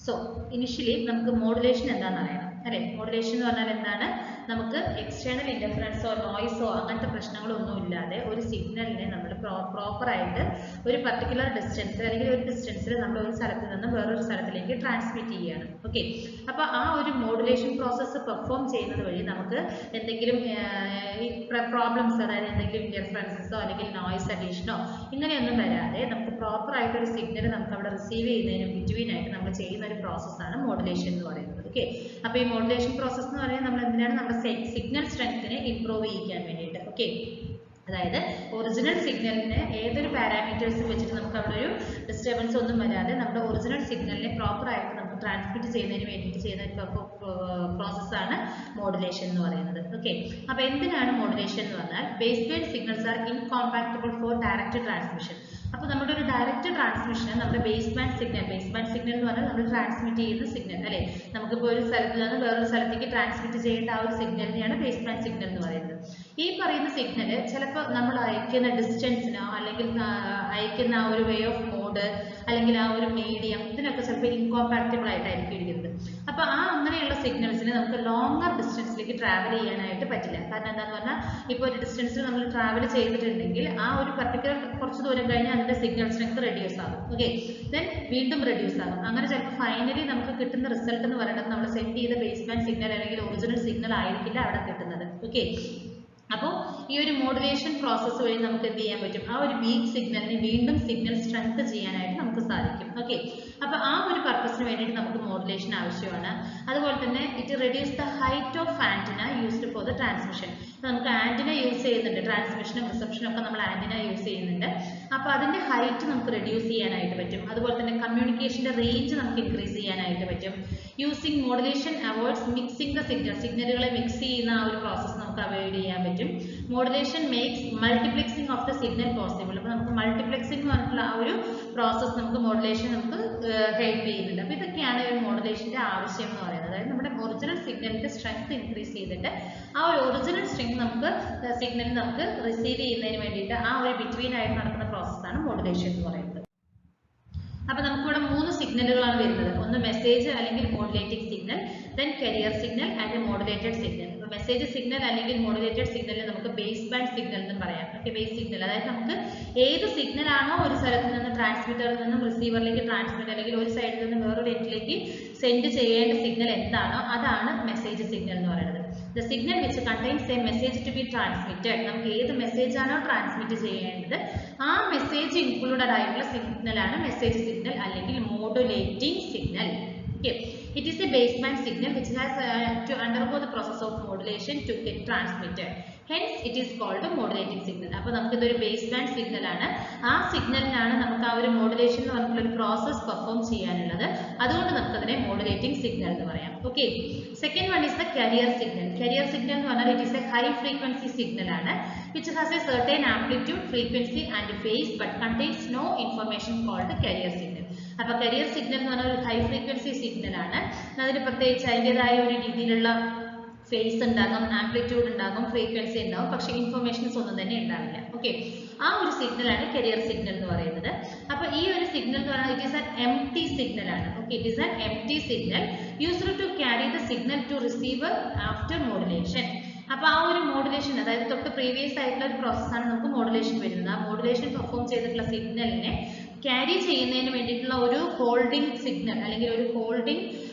സോ ഇനിഷ്യലി നമുക്ക് മോഡുലേഷൻ എന്താണെന്ന് അറിയണം അല്ലെ. മോഡുലേഷൻ എന്ന് പറഞ്ഞാൽ എന്താണ്? നമുക്ക് എക്സ്റ്റേണൽ ഇന്റർഫറൻസോ നോയ്സോ അങ്ങനത്തെ പ്രശ്നങ്ങളൊന്നും ഇല്ലാതെ ഒരു സിഗ്നലിനെ നമ്മൾ പ്രോപ്പർ ആയിട്ട് ഒരു പർട്ടിക്കുലർ ഡിസ്റ്റൻസ് അല്ലെങ്കിൽ ഒരു ഡിസ്റ്റൻസിൽ നമ്മൾ ഒരു സ്ഥലത്ത് നിന്ന് വേറൊരു സ്ഥലത്തിലേക്ക് ട്രാൻസ്മിറ്റ് ചെയ്യുകയാണ്. ഓക്കെ, അപ്പൊ ആ ഒരു മോഡുലേഷൻ പ്രോസസ്സ് പെർഫോം ചെയ്യുന്നത് വഴി നമുക്ക് എന്തെങ്കിലും പ്രോബ്ലംസ്, അതായത് എന്തെങ്കിലും ഇന്റർഫറൻസസോ അല്ലെങ്കിൽ നോയ്സ് അഡീഷനോ ഇങ്ങനെയൊന്നും വരാതെ നമുക്ക് പ്രോപ്പർ ആയിട്ട് ഒരു സിഗ്നൽ നമുക്ക് അവിടെ റിസീവ് ചെയ്യുന്നതിനും ബിറ്റ്വീൻ ആയിട്ട് നമ്മൾ ചെയ്യുന്ന ഒരു പ്രോസസ്സാണ് മോഡുലേഷൻ എന്ന് പറയുന്നത്. ഓക്കെ, അപ്പൊ ഈ മോഡുലേഷൻ പ്രോസസ് എന്ന് പറയുന്നത് നമ്മൾ എന്തിനാണ്? നമ്മുടെ സിഗ്നൽ സ്ട്രെങ്ത്തിനെ ഇംപ്രൂവ് ചെയ്യാൻ വേണ്ടിയിട്ട്. ഓക്കെ, അതായത് ഒറിജിനൽ സിഗ്നലിന് ഏതൊരു പാരാമീറ്റേഴ്സും വെച്ചിട്ട് നമുക്ക് അവിടെ ഒരു ഡിസ്റ്റർബൻസ് ഒന്നും വരാതെ നമ്മുടെ ഒറിജിനൽ സിഗ്നലിനെ പ്രോപ്പർ ആയിട്ട് നമുക്ക് ട്രാൻസ്മിറ്റ് ചെയ്യുന്നതിന് വേണ്ടിയിട്ട് ചെയ്യുന്ന പ്രോസസ്സാണ് മോഡുലേഷൻ എന്ന് പറയുന്നത്. ഓക്കെ, അപ്പൊ എന്തിനാണ് മോഡുലേഷൻ എന്ന് പറഞ്ഞാൽ? Base band signals are incompatible for direct transmission. അപ്പോൾ നമ്മുടെ ഒരു ഡയറക്റ്റ് ട്രാൻസ്മിഷൻ നമ്മുടെ ബേസ് ബാൻഡ് സിഗ്നൽ എന്ന് പറഞ്ഞാൽ നമ്മൾ ട്രാൻസ്മിറ്റ് ചെയ്യുന്ന സിഗ്നൽ അല്ലെ. നമുക്കിപ്പോൾ ഒരു സ്ഥലത്ത് നിന്ന് വേറൊരു സ്ഥലത്തേക്ക് ട്രാൻസ്മിറ്റ് ചെയ്യേണ്ട ആ ഒരു സിഗ്നലിനെയാണ് ബേസ് ബാൻഡ് സിഗ്നൽ എന്ന് പറയുന്നത്. ഈ പറയുന്ന സിഗ്നൽ ചിലപ്പോൾ നമ്മൾ അയക്കുന്ന ഡിസ്റ്റൻസിനോ അല്ലെങ്കിൽ അയക്കുന്ന ആ ഒരു വേ ഓഫ് മോഡ് അല്ലെങ്കിൽ ആ ഒരു മീഡിയം ഇതിനൊക്കെ ചിലപ്പോൾ ഇൻകോമ്പാക്റ്റബിൾ ആയിട്ടായിരിക്കും ഇരിക്കുന്നത്. അപ്പൊ അങ്ങനെയുള്ള സിഗ്നൽസിന് നമുക്ക് ലോങ്ങർ ഡിസ്റ്റൻസിലേക്ക് ട്രാവൽ ചെയ്യാനായിട്ട് പറ്റില്ല. കാരണം എന്താന്ന് പറഞ്ഞാൽ ഇപ്പോൾ ഒരു ഡിസ്റ്റൻസിൽ നമ്മൾ ട്രാവൽ ചെയ്തിട്ടുണ്ടെങ്കിൽ ആ ഒരു പർട്ടിക്കുലർ കുറച്ച് ദൂരം കഴിഞ്ഞ് അതിന്റെ സിഗ്നൽ സ്ട്രെങ്ത് റെഡ്യൂസ് ആകും. ഓക്കെ, ദെൻ വീണ്ടും റെഡ്യൂസ് ആകും. അങ്ങനെ ചിലപ്പോൾ ഫൈനലി നമുക്ക് കിട്ടുന്ന റിസൾട്ട് എന്ന് പറയുന്നത് നമ്മൾ സെൻഡ് ചെയ്ത ബേസ് ബാൻഡ് സിഗ്നൽ അല്ലെങ്കിൽ ഒറിജിനൽ സിഗ്നൽ ആയിരിക്കില്ല അവിടെ കിട്ടുന്നത്. ഓക്കെ, അപ്പോൾ ഈ ഒരു മോഡുലേഷൻ പ്രോസസ്സ് വഴി നമുക്ക് എന്ത് ചെയ്യാൻ പറ്റും, ആ ഒരു വീക്ക് സിഗ്നലിനെ വീണ്ടും സിഗ്നൽ സ്ട്രെങ്ത് ചെയ്യാനായിട്ട് നമുക്ക് സാധിക്കും. ഓക്കെ, അപ്പോൾ ആ ഒരു പർപ്പസിന് വേണ്ടിയിട്ട് നമുക്ക് മോഡുലേഷൻ ആവശ്യമാണ്. അതുപോലെ തന്നെ it reduce the height of antenna used for the transmission. നമുക്ക് ആന്റിന യൂസ് ചെയ്യുന്നുണ്ട്, ട്രാൻസ്മിഷനും റിസപ്ഷനും ഒക്കെ നമ്മൾ ആന്റിന യൂസ് ചെയ്യുന്നുണ്ട്. അപ്പോൾ അതിന്റെ ഹൈറ്റ് നമുക്ക് റെഡ്യൂസ് ചെയ്യാനായിട്ട് പറ്റും. അതുപോലെ തന്നെ കമ്മ്യൂണിക്കേഷന്റെ റേഞ്ച് നമുക്ക് ഇൻക്രീസ് ചെയ്യാനായിട്ട് പറ്റും. Using modulation avoids mixing the സിഗ്നലുകളെ മിക്സ് ചെയ്യുന്ന ആ ഒരു പ്രോസസ്സ് നമുക്ക് അവോയ്ഡ് ചെയ്യാൻ പറ്റും. Modulation makes multiplexing of the signal possible. അപ്പോൾ നമുക്ക് മൾട്ടിപ്ലെക്സിംഗ് എന്ന് പറഞ്ഞിട്ടുള്ള ആ ഒരു പ്രോസസ്സ് നമുക്ക് മോഡുലേഷൻ നമുക്ക് ഹെൽപ്പ് ചെയ്യുന്നുണ്ട്. അപ്പോൾ ഇതൊക്കെയാണ് ഒരു മോഡുലേഷന്റെ ആവശ്യം എന്ന് പറയുന്നത്. അതായത് നമ്മുടെ ഒറിജിനൽ സിഗ്നലിന്റെ സ്ട്രെങ്ത് ഇൻക്രീസ് ചെയ്തിട്ട് ആ ഒരു ഒറിജിനൽ സ്ട്രെങ്ത് നമുക്ക് സിഗ്നൽ നമുക്ക് റിസീവ് ചെയ്യുന്നതിന് വേണ്ടിയിട്ട് ആ ഒരു ബിറ്റ്വീൻ ആയിട്ട് നടക്കുന്ന പ്രോസസ്സാണ് മോഡുലേഷൻ എന്ന് പറയുന്നത്. അപ്പോൾ നമുക്കിവിടെ 3 സിഗ്നലുകളാണ് വരുന്നത്. ഒന്ന് മെസ്സേജ് അല്ലെങ്കിൽ modulating signal, then carrier signal and modulated signal. അപ്പോൾ മെസ്സേജ് സിഗ്നൽ അല്ലെങ്കിൽ മോഡുലേറ്റഡ് സിഗ്നലിന് നമുക്ക് ബേസ് ബാൻഡ് സിഗ്നൽ എന്ന് പറയാം. ഓക്കെ, ബേസ് സിഗ്നൽ അതായത് നമുക്ക് ഏത് സിഗ്നൽ ആണോ ഒരു സ്ഥലത്ത് നിന്ന് ട്രാൻസ്മിറ്ററിൽ നിന്നും റിസീവറിലേക്ക് ട്രാൻസ്മിറ്റ് അല്ലെങ്കിൽ ഒരു സൈഡിൽ നിന്ന് വേറൊരു എൻഡിലേക്ക് സെൻഡ് ചെയ്യേണ്ട സിഗ്നൽ എന്താണോ അതാണ് മെസ്സേജ് സിഗ്നൽ എന്ന് പറയുന്നത്. The signal which contains a message to be transmitted. നമുക്ക് ഏത് മെസ്സേജ് ആണോ ട്രാൻസ്മിറ്റ് ചെയ്യേണ്ടത് ആ മെസ്സേജ് ഇൻക്ലൂഡഡ് ആയിട്ടുള്ള സിഗ്നൽ ആണ് മെസ്സേജ് സിഗ്നൽ അല്ലെങ്കിൽ modulating signal. Okay, it is a baseband signal which has to undergo the process of modulation to get transmitted. Hence it is called a modulating signal. അപ്പോൾ നമുക്ക് ഇതൊരു base band signal ആണ്. ആ സിഗ്നലിനാണ് നമുക്ക് ആ ഒരു modulation എന്ന് പറഞ്ഞിട്ടുള്ള ഒരു പ്രോസസ് പെർഫോം ചെയ്യാനുള്ളത്. അതുകൊണ്ട് നമുക്ക് അതിനെ മോഡുലേറ്റിംഗ് സിഗ്നൽ എന്ന് പറയാം. Okay, second one is the carrier signal. Carrier signal എന്ന് പറഞ്ഞാൽ it is A high frequency signal ആണ് which has a certain amplitude, frequency and phase but contains no information called carrier signal. അപ്പോൾ carrier signal എന്ന് പറഞ്ഞാൽ ഒരു high frequency signal ആണ്. അതിന് പ്രത്യേകിച്ച് അതിൻ്റെതായ ഒരു രീതിയിലുള്ള ഫേസ് ഉണ്ടാകും, ആംപ്ലിറ്റ്യൂഡ് ഉണ്ടാകും, ഫ്രീക്വൻസി ഉണ്ടാകും, പക്ഷെ ഇൻഫർമേഷൻസ് ഒന്നും തന്നെ ഉണ്ടാവില്ല. ഓക്കെ, ആ ഒരു സിഗ്നലാണ് കാരിയർ സിഗ്നൽ എന്ന് പറയുന്നത്. അപ്പോൾ ഈ ഒരു സിഗ്നൽ എന്ന് പറയുന്നത് it is an empty signal ആണ്. Okay, it is an empty signal used to carry the signal to receiver after modulation. അപ്പോൾ ആ ഒരു മോഡുലേഷൻ അതായത് തൊട്ട് പ്രീവിയസ് ആയിട്ടുള്ള ഒരു പ്രോസസ്സാണ് നമുക്ക് മോഡുലേഷൻ വരുന്നത്. ആ മോഡുലേഷൻ പെർഫോം ചെയ്തിട്ടുള്ള സിഗ്നലിനെ ക്യാരി ചെയ്യുന്നതിന് വേണ്ടിയിട്ടുള്ള ഒരു ഹോൾഡിംഗ് സിഗ്നൽ അല്ലെങ്കിൽ ഒരു ഹോൾഡിംഗ്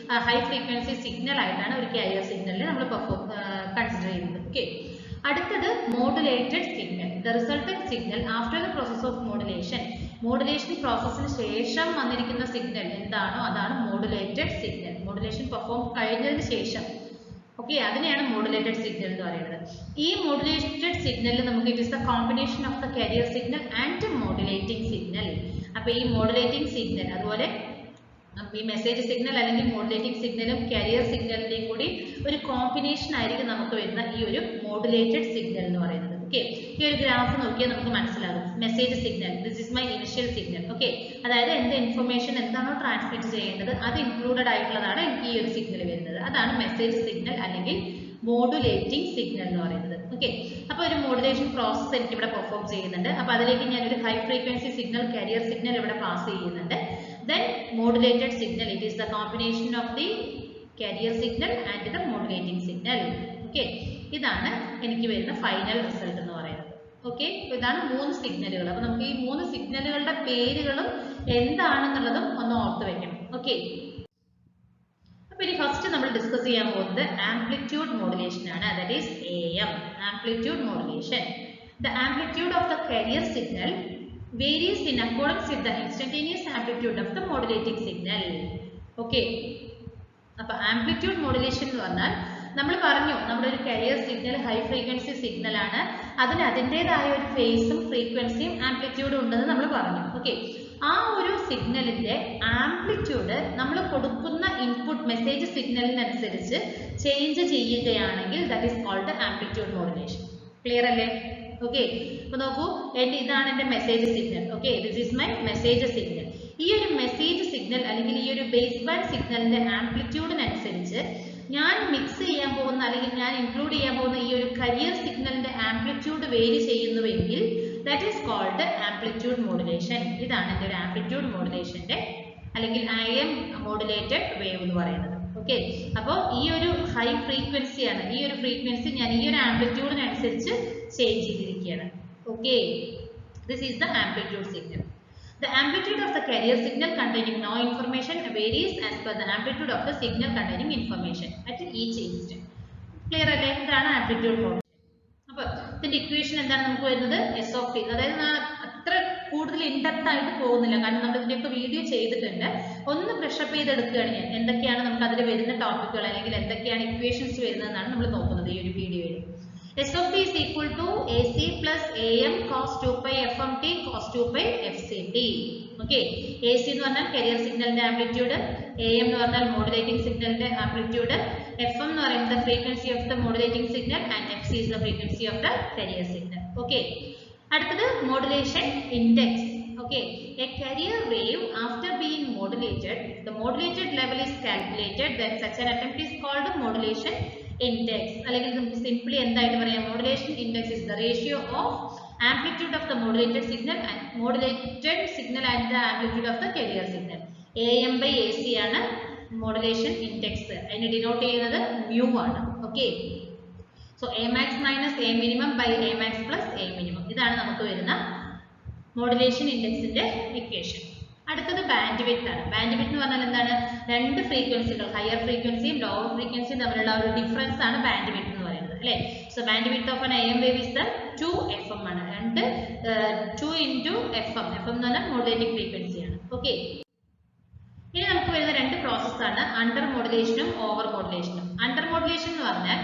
ഹൈ ഫ്രീക്വൻസി സിഗ്നൽ ആയിട്ടാണ് ഒരു കാരിയർ സിഗ്നലിനെ നമ്മൾ കൺസിഡർ ചെയ്യുന്നത്. ഓക്കെ, അടുത്തത് modulated signal. The resultant signal after the process of modulation. Modulation പ്രോസസ്സിന് ശേഷം വന്നിരിക്കുന്ന സിഗ്നൽ എന്താണോ അതാണ് മോഡുലേറ്റഡ് സിഗ്നൽ. മോഡുലേഷൻ പെർഫോം കഴിഞ്ഞതിന് ശേഷം ഓക്കെ അതിനെയാണ് മോഡുലേറ്റഡ് സിഗ്നൽ എന്ന് പറയുന്നത്. ഈ മോഡുലേറ്റഡ് സിഗ്നലിൽ നമുക്ക് it is the combination of the carrier signal and modulating signal. അപ്പോൾ ഈ മോഡുലേറ്റിംഗ് സിഗ്നൽ അതുപോലെ ഈ മെസ്സേജ് സിഗ്നൽ അല്ലെങ്കിൽ മോഡുലേറ്റിംഗ് സിഗ്നലും കാരിയർ സിഗ്നലിന്റെയും കൂടി ഒരു കോമ്പിനേഷൻ ആയിരിക്കും നമുക്ക് വരുന്ന ഈ ഒരു മോഡുലേറ്റഡ് സിഗ്നൽ എന്ന് പറയുന്നത്. ഓക്കെ, ഈ ഒരു ഗ്രാഫ് നോക്കിയാൽ നമുക്ക് മനസ്സിലാകും. Message signal, this is my initial signal. Okay, അതായത് എന്റെ ഇൻഫർമേഷൻ എന്താണോ ട്രാൻസ്മിറ്റ് ചെയ്യേണ്ടത് അത് ഇൻക്ലൂഡഡ് ആയിട്ടുള്ളതാണ് എനിക്ക് ഈ ഒരു സിഗ്നൽ വരുന്നത്. അതാണ് മെസ്സേജ് സിഗ്നൽ അല്ലെങ്കിൽ മോഡുലേറ്റിംഗ് സിഗ്നൽ എന്ന് പറയുന്നത്. ഓക്കെ, അപ്പോൾ ഒരു മോഡുലേഷൻ പ്രോസസ് എനിക്ക് ഇവിടെ പെർഫോം ചെയ്യുന്നുണ്ട്. അപ്പോൾ അതിലേക്ക് ഞാൻ ഒരു high frequency signal carrier signal ഇവിടെ പാസ് ചെയ്യുന്നുണ്ട്. Then modulated signal, it is the combination of the carrier signal and the modulating signal. Okay, ഇതാണ് എനിക്ക് വരുന്ന ഫൈനൽ റിസൾട്ട് എന്ന് പറയുന്നത്. ഓക്കെ, ഇതാണ് 3 സിഗ്നലുകൾ. അപ്പോൾ നമുക്ക് ഈ 3 സിഗ്നലുകളുടെ പേരുകളും എന്താണെന്നുള്ളതും ഒന്ന് ഓർത്ത് വെക്കണം. ഓക്കെ, അപ്പോൾ ഇനി ഫസ്റ്റ് നമ്മൾ ഡിസ്കസ് ചെയ്യാൻ പോകുന്നത് ആംപ്ലിറ്റ്യൂഡ് മോഡുലേഷൻ ആണ്. That is AM, amplitude modulation. The amplitude of the carrier signal varies in accordance with the instantaneous amplitude of the modulating signal. Okay, അപ്പോൾ ആംപ്ലിറ്റ്യൂഡ് മോഡുലേഷൻ എന്ന് പറഞ്ഞാൽ നമ്മൾ പറഞ്ഞു നമ്മുടെ ഒരു carrier signal high frequency signal ആണ്. അതിന് അതിൻ്റെതായ ഒരു ഫേസും ഫ്രീക്വൻസിയും ആംപ്ലിറ്റ്യൂഡും ഉണ്ടെന്ന് നമ്മൾ പറഞ്ഞു. ഓക്കെ, ആ ഒരു സിഗ്നലിന്റെ ആംപ്ലിറ്റ്യൂഡ് നമ്മൾ കൊടുക്കുന്ന ഇൻപുട്ട് മെസ്സേജ് സിഗ്നലിനനുസരിച്ച് ചേഞ്ച് ചെയ്യുകയാണെങ്കിൽ that is called amplitude modulation. Clear അല്ലേ? ഓക്കെ, അപ്പോൾ നോക്കൂ, ഇതാണ് എൻ്റെ message signal. Okay, this is my message signal. ഈ ഒരു മെസ്സേജ് സിഗ്നൽ അല്ലെങ്കിൽ ഈ ഒരു ബേസ് ബാൻഡ് സിഗ്നലിന്റെ ആംപ്ലിറ്റ്യൂഡിനനുസരിച്ച് ഞാൻ മിക്സ് ചെയ്യാൻ പോകുന്ന അല്ലെങ്കിൽ ഞാൻ ഇൻക്ലൂഡ് ചെയ്യാൻ പോകുന്ന ഈ ഒരു കാരിയർ സിഗ്നലിന്റെ ആംപ്ലിറ്റ്യൂഡ് വേരി ചെയ്യുന്നുവെങ്കിൽ that is called amplitude modulation. ഇതാണ് എൻ്റെ ഒരു ആംപ്ലിറ്റ്യൂഡ് മോഡുലേഷന്റെ അല്ലെങ്കിൽ IM മോഡുലേറ്റഡ് വേവ് എന്ന് പറയുന്നത്. ഓക്കെ, അപ്പോൾ ഈ ഒരു ഹൈ ഫ്രീക്വൻസി ആണ്, ഈ ഒരു ഫ്രീക്വൻസി ഞാൻ ഈ ഒരു ആംപ്ലിറ്റ്യൂഡിനനുസരിച്ച് ചേഞ്ച് ചെയ്തിരിക്കുകയാണ്. Okay, this is the amplitude signal. The amplitude of the carrier signal containing no information varies as per the amplitude of the signal containing information at each instant. Clear അല്ലേ? ഇതാണ് amplitude modulation. അപ്പോൾ ഇതിന്റെ equation എന്താണ് നമുക്ക് വരുന്നത്? S of t. അതായത് അത്ര കൂടുതൽ ഇൻഡെപ്ത് ആയിട്ട് പോകുന്നില്ല, കാരണം നമ്മൾ ഇതിന്റെയൊക്കെ വീഡിയോ ചെയ്തിട്ടുണ്ട്. ഒന്ന് ബ്രഷപ്പ് ചെയ്തെടുക്കുകയാണ് ഞാൻ, എന്തൊക്കെയാണ് നമുക്ക് അതിൽ വരുന്ന ടോപ്പിക്കുകൾ അല്ലെങ്കിൽ എന്തൊക്കെയാണ് ഇക്വേഷൻസ് വരുന്നതെന്നാണ് നമ്മൾ നോക്കുന്നത് ഈ ഒരു വീഡിയോയിൽ. S of t is equal to AC plus AM cos 2 pi FM t cos 2 pi FC t. Okay, AC എന്ന് പറഞ്ഞാൽ carrier സിഗ്നലിന്റെ ആംപ്ലിറ്റ്യൂഡ്, AM എന്ന് പറഞ്ഞാൽ മോഡുലേറ്റിംഗ് സിഗ്നലിന്റെ ആംപ്ലിറ്റ്യൂഡ്, FM എന്ന് പറയുന്നത് frequency of the modulating signal and FC is the frequency of the carrier signal. Okay, അടുത്തത് modulation index. Okay, a carrier wave after being modulated, the modulated level is calculated, then such an attempt is called modulation index. അല്ലെങ്കിൽ നമുക്ക് simply എന്തായിട്ട് പറയാം? Modulation index is the ratio of amplitude of the modulated signal and the amplitude of the carrier signal. AM by AC ആണ് modulation index. അതിനെ denote ചെയ്യുന്നത് mu ആണ്. Okay, so A max minus A minimum by A max plus A minimum. ഇതാണ് നമുക്ക് വരുന്ന modulation ഇൻഡെക്സിന്റെ equation. അടുത്തത് band width ആണ്. Band width എന്ന് പറഞ്ഞാൽ എന്താണ്? രണ്ട് ഫ്രീക്വൻസികൾ, ഹയർ ഫ്രീക്വൻസിയും ലോവർ ഫ്രീക്വൻസിയും തമ്മിലുള്ള ഒരു ഡിഫറൻസ് ആണ് ബാൻഡ് വിഡ്ത്ത് എന്ന് പറയുന്നത് അല്ലേ. So band width of an AM wave is the 2 FM ആണ്. 2 into FM. FM എന്ന് പറഞ്ഞാൽ മോഡുലേറ്റിംഗ് ഫ്രീക്വൻസി ആണ്. ഓക്കെ, ഇനി നമുക്ക് വരുന്ന രണ്ട് പ്രോസസ് ആണ് അണ്ടർ മോഡുലേഷനും ഓവർ മോഡുലേഷനും. അണ്ടർ മോഡുലേഷൻ എന്ന് പറഞ്ഞാൽ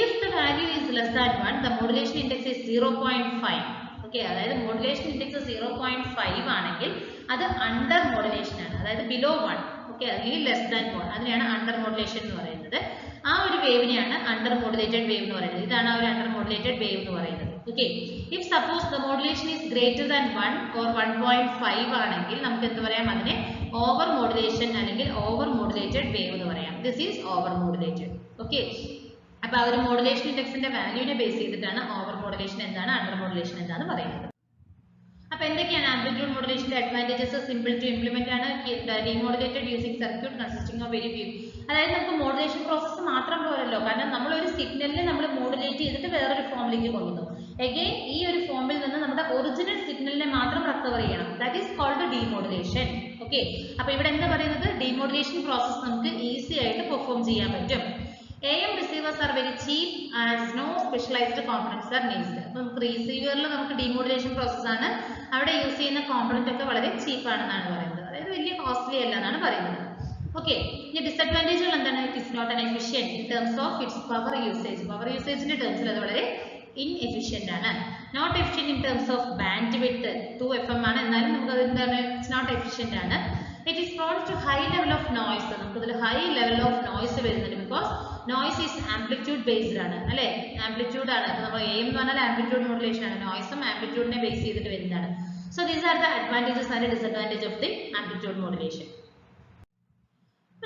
if the value is less than 1, the modulation index is 0.5. Okay, അതായത് മോഡുലേഷൻ ഇൻഡെക്സ് 0.5 ആണെങ്കിൽ അത് അണ്ടർ മോഡുലേഷൻ ആണ്, അതായത് ബിലോ 1. ഓക്കെ, അല്ലെങ്കിൽ ലെസ് ദാൻ 1, അതിനെയാണ് അണ്ടർ മോഡുലേഷൻ എന്ന് പറയുന്നത്. ആ ഒരു വേവിനെയാണ് അണ്ടർ മോഡുലേറ്റഡ് വേവ് എന്ന് പറയുന്നത്. ഇതാണ് ആ ഒരു അണ്ടർ മോഡുലേറ്റഡ് വേവ് എന്ന് പറയുന്നത്. Okay, if suppose the modulation is greater than 1 or 1.5 ആണെങ്കിൽ നമുക്ക് എന്ത് പറയാം? അതിനെ ഓവർ മോഡുലേഷൻ അല്ലെങ്കിൽ ഓവർ മോഡുലേറ്റഡ് വേവ് എന്ന് പറയാം. This is over modulated. Okay, അപ്പൊ ആ ഒരു മോഡുലേഷൻ ഇൻഡെക്സിന്റെ വാല്യൂവിനെ ബേസ് ചെയ്തിട്ടാണ് ഓവർ മോഡുലേഷൻ എന്താണ്, അണ്ടർ മോഡുലേഷൻ എന്താണെന്ന് പറയുന്നത്. അപ്പൊ എന്തൊക്കെയാണ് ആംപ്ലിറ്റ്യൂഡ് മോഡുലേഷന്റെ അഡ്വാൻറ്റേജസ്? സിമ്പിൾ ടു ഇംപ്ലിമെന്റ് ആണ്, demodulated using circuit consisting of very few. അതായത് നമുക്ക് മോഡുലേഷൻ പ്രോസസ്സ് മാത്രം പോരല്ലോ, കാരണം നമ്മൾ ഒരു സിഗ്നലിനെ നമ്മൾ മോഡുലേറ്റ് ചെയ്തിട്ട് വേറൊരു ഫോമിലേക്ക് കൊണ്ടുവന്നു. അഗൈൻ ഈ ഒരു ഫോമിൽ നിന്ന് നമ്മുടെ ഒറിജിനൽ സിഗ്നലിനെ മാത്രം റിക്കവർ ചെയ്യണം. That is called demodulation. Okay, അപ്പൊ ഇവിടെ എന്താ പറയുന്നത്? ഡീമോഡുലേഷൻ പ്രോസസ് നമുക്ക് ഈസി ആയിട്ട് പെർഫോം ചെയ്യാൻ പറ്റും. AM receivers are very cheap as no specialized components are needed. അപ്പോൾ നമുക്ക് റിസീവറിൽ നമുക്ക് ഡീമോഡുലേഷൻ പ്രോസസ് ആണ്, അവിടെ യൂസ് ചെയ്യുന്ന കോമ്പണന്റ് ഒക്കെ വളരെ ചീപ്പ് ആണെന്നാണ് പറയുന്നത്, അതായത് വലിയ കോസ്റ്റ്ലി അല്ല എന്നാണ് പറയുന്നത്. ഓക്കെ, ഇനി ഡിസഡ്വാൻറ്റേജുകൾ എന്താണ്? It is not an efficient in terms of its power usage. Power യൂസേജിന്റെ ടേംസിൽ അത് വളരെ ഇൻഎഫിഷ്യന്റ് ആണ്. Not efficient in terms of bandwidth 2 FM ആണ്, എന്നാലും നമുക്ക് അത് എന്താണ്? ഇറ്റ്സ് നോട്ട് എഫിഷ്യന്റ് ആണ്. It is prone to high level of noise. നമുക്ക് ഇതിൽ ഹൈ ലെവൽ ഓഫ് നോയ്സ് വരുന്നുണ്ട്, because noise is amplitude based ആണ് അല്ലെ, ആംപ്ലിറ്റ്യൂഡ് ആണ്. അപ്പൊ നമ്മൾ AM എന്ന് പറഞ്ഞാൽ ആംപ്ലിറ്റ്യൂഡ് മോഡുലേഷൻ ആണ്, നോയ്സും ആംപ്ലിറ്റ്യൂഡിനെ ബേസ് ചെയ്തിട്ട് വരുന്നതാണ്. So these are the advantages and disadvantage of the amplitude modulation.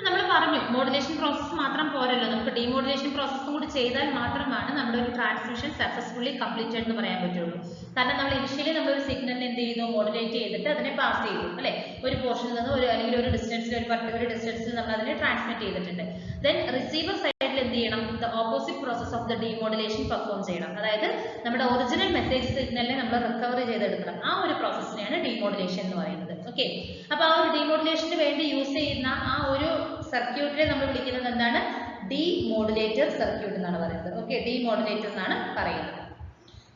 നമ്മൾ പറഞ്ഞു മോഡുലേഷൻ പ്രോസസ് മാത്രം പോരല്ലോ, നമുക്ക് ഡീമോഡുലേഷൻ പ്രോസസ്സും കൂടി ചെയ്താൽ മാത്രമാണ് നമ്മുടെ ഒരു ട്രാൻസ്മിഷൻ സക്സസ്ഫുള്ളി കംപ്ലീറ്റഡ് എന്ന് പറയാൻ പറ്റുള്ളൂ. കാരണം നമ്മൾ ഇനിഷ്യലി നമ്മളൊരു സിഗ്നലിനെ എന്ത് ചെയ്തു? മോഡുലേറ്റ് ചെയ്തിട്ട് അതിനെ പാസ് ചെയ്തു അല്ലെ, ഒരു പോർഷനിൽ നിന്ന് അല്ലെങ്കിൽ ഒരു ഡിസ്റ്റൻസിൽ, ഒരു പർട്ടിക്കുലർ ഡിസ്റ്റൻസിൽ നമ്മൾ അതിനെ ട്രാൻസ്മിറ്റ് ചെയ്തിട്ടുണ്ട്. ദെൻ റിസീവർ സൈഡിൽ എന്ത് ചെയ്യണം? The opposite process of the demodulation perform ചെയ്യണം. അതായത് നമ്മുടെ ഒറിജിനൽ മെസ്സേജ് സിഗ്നലിനെ നമ്മൾ റിക്കവർ ചെയ്തെടുക്കണം. ആ ഒരു പ്രോസസ്സിനെയാണ് ഡീമോഡുലേഷൻ എന്ന് പറയുന്നത്. ഓക്കെ, അപ്പൊ ആ ഒരു ഡീമോഡുലേഷന് വേണ്ടി യൂസ് ചെയ്യുന്ന ആ ഒരു സർക്യൂട്ടിനെ നമ്മൾ വിളിക്കുന്നത് എന്താണ്? ഡീമോഡുലേറ്റർ സർക്യൂട്ട് എന്നാണ് പറയുന്നത്. ഓക്കെ, ഡീമോഡുലേറ്റർ എന്നാണ് പറയുന്നത്.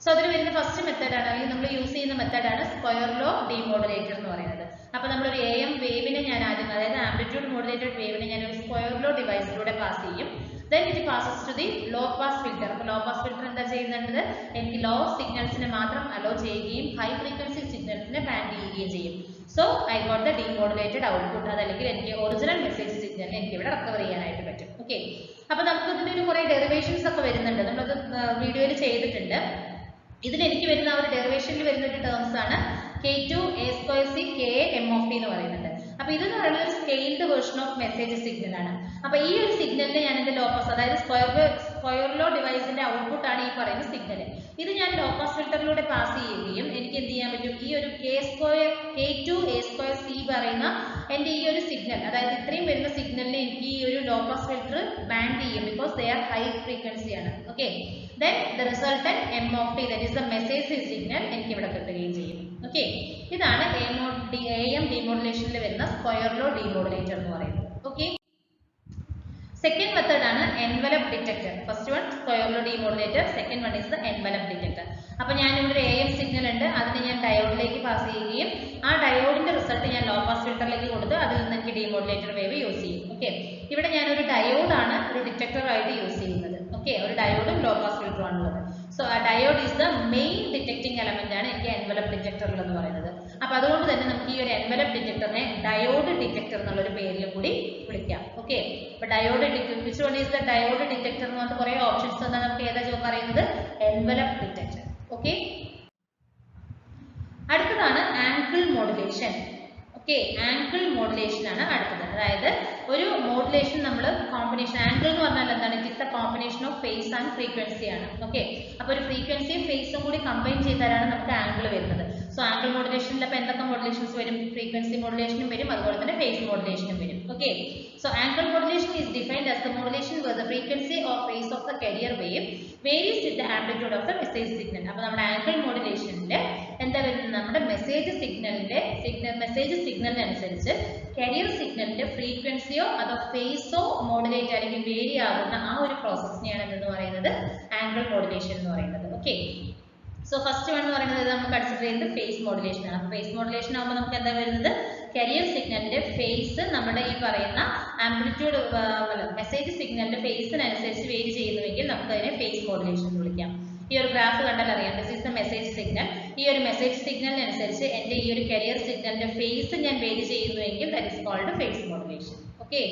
സോ അതിൽ വരുന്ന ഫസ്റ്റ് മെത്തേഡ് ആണ്, അല്ലെങ്കിൽ നമ്മൾ യൂസ് ചെയ്യുന്ന മെത്തേഡാണ് സ്ക്വയർ ലോ ഡീമോഡുലേറ്റർ എന്ന് പറയുന്നത്. അപ്പൊ നമ്മളൊരു AM വേവിനെ ഞാൻ ആദ്യം, അതായത് ആംപ്ലിറ്റ്യൂഡ് മോഡുലേറ്റഡ് വേവിനെ ഞാൻ ഒരു സ്ക്വയർ ലോ ഡിവൈസിലൂടെ പാസ് ചെയ്യും. Then it passes to the low pass filter. അപ്പോൾ low pass filter എന്താ ചെയ്യുന്നത്? എനിക്ക് ലോ സിഗ്നൽസിനെ മാത്രം അലോ ചെയ്യുകയും ഹൈ ഫ്രീക്വൻസി സിഗ്നൽസിനെ ബാൻഡ് ചെയ്യുകയും ചെയ്യും. So I got the demodulated output. അതല്ലെങ്കിൽ എനിക്ക് ഒറിജിനൽ മെസ്സേജ് സിഗ്നലിനെ എനിക്ക് ഇവിടെ റിക്കവർ ചെയ്യാനായിട്ട് പറ്റും. ഓക്കെ, അപ്പൊ നമുക്ക് ഇതിന്റെ ഒരു കുറെ ഡെറിവേഷൻസ് ഒക്കെ വരുന്നുണ്ട്, നമ്മളത് വീഡിയോയിൽ ചെയ്തിട്ടുണ്ട്. ഇതിൽ എനിക്ക് വരുന്ന ആ ഒരു ഡെറിവേഷനിൽ വരുന്ന ഒരു ടേംസ് ആണ് K2 A2C K M of t എന്ന് പറയുന്നത്. അപ്പൊ ഇതെന്ന് പറയുന്നത് ഒരു scaled version of message signal ആണ്. അപ്പൊ ഈ ഒരു സിഗ്നലിനെ ഞാൻ എന്റെ ലോ പാസ്, അതായത് സ്ക്വയർ ലോ ഡിവൈസിന്റെ ഔട്ട്പുട്ട് ആണ് ഈ പറയുന്ന സിഗ്നൽ. ഇത് ഞാൻ ലോ പാസ് ഫിൽറ്ററിലൂടെ പാസ് ചെയ്യുകയും എനിക്ക് എന്ത് ചെയ്യാൻ പറ്റും, ഈ ഒരു K2 A2 C പറയുന്ന എൻ്റെ ഈ ഒരു സിഗ്നൽ, അതായത് ഇത്രയും വരുന്ന സിഗ്നലിനെ എനിക്ക് ഈ ഒരു ലോ പാസ് ഫിൽറ്റർ ബാൻഡ് ചെയ്യും, because they are high frequency ആണ്. Okay, then the resultant m of t, that is the message signal, എനിക്ക് ഇവിടെ കിട്ടുകയും ചെയ്യും. ഓക്കെ, ഇതാണ് AM ഡിമോഡുലേഷനിൽ വരുന്ന സ്ക്വയർ ലോ ഡിമോഡുലേറ്റർ എന്ന് പറയുന്നത്. ഓക്കെ, സെക്കൻഡ് മെത്തേഡ് ആണ് envelope detector. First one square law demodulator, second one is the envelope detector. അപ്പോൾ ഞാൻ ഇവിടെ ഒരു AM സിഗ്നൽ ഉണ്ട്, അതിനെ ഞാൻ ഡയോഡിലേക്ക് പാസ് ചെയ്യുകയും ആ ഡയോഡിന്റെ റിസൾട്ട് ഞാൻ ലോ പാസ് ഫിൽറ്ററിലേക്ക് കൊടുത്ത് അതിൽ നിന്ന് എനിക്ക് ഡിമോഡുലേറ്റർ വേവ് യൂസ് ചെയ്യും. ഓക്കെ, ഇവിടെ ഞാൻ ഒരു ഡയോഡാണ് ഒരു ഡിറ്റക്ടർ ആയിട്ട് യൂസ് ചെയ്യുന്നത്. ഓക്കെ, ഒരു ഡയോഡും ലോ പാസ് ഫിൽറ്ററും ആണുള്ളത്. സോ ആ diode is the main detecting element ആണ് എനിക്ക് എൻവലപ്പ് ഡിറ്റക്ടറിൽ എന്ന് പറയുന്നത്. അപ്പൊ അതുകൊണ്ട് തന്നെ നമുക്ക് ഈ ഒരു എൻവലപ്പ് ഡിറ്റക്ടറിനെ ഡയോഡ് ഡിറ്റക്ടർ എന്നുള്ള ഒരു പേരിലും കൂടി വിളിക്കാം. ഓക്കെ, അപ്പൊ diode which one is the diode detector എന്ന് പറഞ്ഞിട്ട് കുറെ ഓപ്ഷൻസ് തന്നാൽ നമുക്ക് ഏതാ പറയുന്നത്, എൻവലപ്പ് ഡിറ്റക്ടർ. ഓക്കെ, അടുത്തതാണ് angle modulation. Okay, angle modulation ആണ് അടുത്തത്. അതായത് ഒരു മോഡുലേഷൻ നമ്മൾ കോമ്പിനേഷൻ, ആംഗിൾ എന്ന് പറഞ്ഞാൽ എന്താണ്, it is a combination of phase and frequency ആണ്. ഓക്കെ, അപ്പൊ ഒരു ഫ്രീക്വൻസിയും ഫേസും കൂടി കമ്പൈൻ ചെയ്താലാണ് നമുക്ക് ആംഗിൾ വരുന്നത്. സോ ആംഗിൾ മോഡുലേഷനിൽ അപ്പോൾ എന്തൊക്കെ മോഡുലേഷൻസ് വരും, ഫ്രീക്വൻസി മോഡുലേഷനും വരും, അതുപോലെ തന്നെ ഫേസ് മോഡുലേഷനും വരും. Okay, so angle modulation is defined as the modulation where the frequency or phase of the carrier wave varies with the amplitude of the message signal. അപ്പോൾ നമ്മുടെ angle മോഡുലേഷനിൽ എന്താ വരുന്നത്, നമ്മുടെ മെസ്സേജ് സിഗ്നലിനനുസരിച്ച് കരിയർ സിഗ്നലിന്റെ ഫ്രീക്വൻസിയോ അതോ ഫേസോ മോഡുലേറ്റ് അല്ലെങ്കിൽ vary ആകുന്ന ആ ഒരു പ്രോസസ്സിനെയാണ് എന്ന് പറയുന്നത് ആംഗിൾ മോഡുലേഷൻ എന്ന് പറയുന്നത്. ഓക്കെ, സോ ഫസ്റ്റ് വൺ എന്ന് പറയുന്നത് നമ്മൾ കൺസിഡർ ചെയ്യുന്നത് ഫേസ് മോഡുലേഷൻ ആണ്. ഫേസ് മോഡുലേഷൻ ആകുമ്പോൾ നമുക്ക് എന്താ വരുന്നത്, കരിയർ സിഗ്നലിന്റെ ഫേസ് നമ്മുടെ ഈ പറയുന്ന ആംപ്ലിറ്റ്യൂഡ് മെസ്സേജ് സിഗ്നലിന്റെ ഫേസിനനുസരിച്ച് വേരി ചെയ്യുന്നുവെങ്കിൽ നമുക്ക് അതിനെ ഫേസ് മോഡുലേഷൻ എന്ന് വിളിക്കാം. ഈ ഒരു ഗ്രാഫ് കണ്ടാൽ അറിയാം, this is the message signal. ഈ ഒരു മെസ്സേജ് സിഗ്നലിനനുസരിച്ച് എൻ്റെ ഈ ഒരു കരിയർ സിഗ്നലിന്റെ ഫേസ് ഞാൻ വേരി ചെയ്യുന്നുവെങ്കിൽ that is called phase modulation. Okay,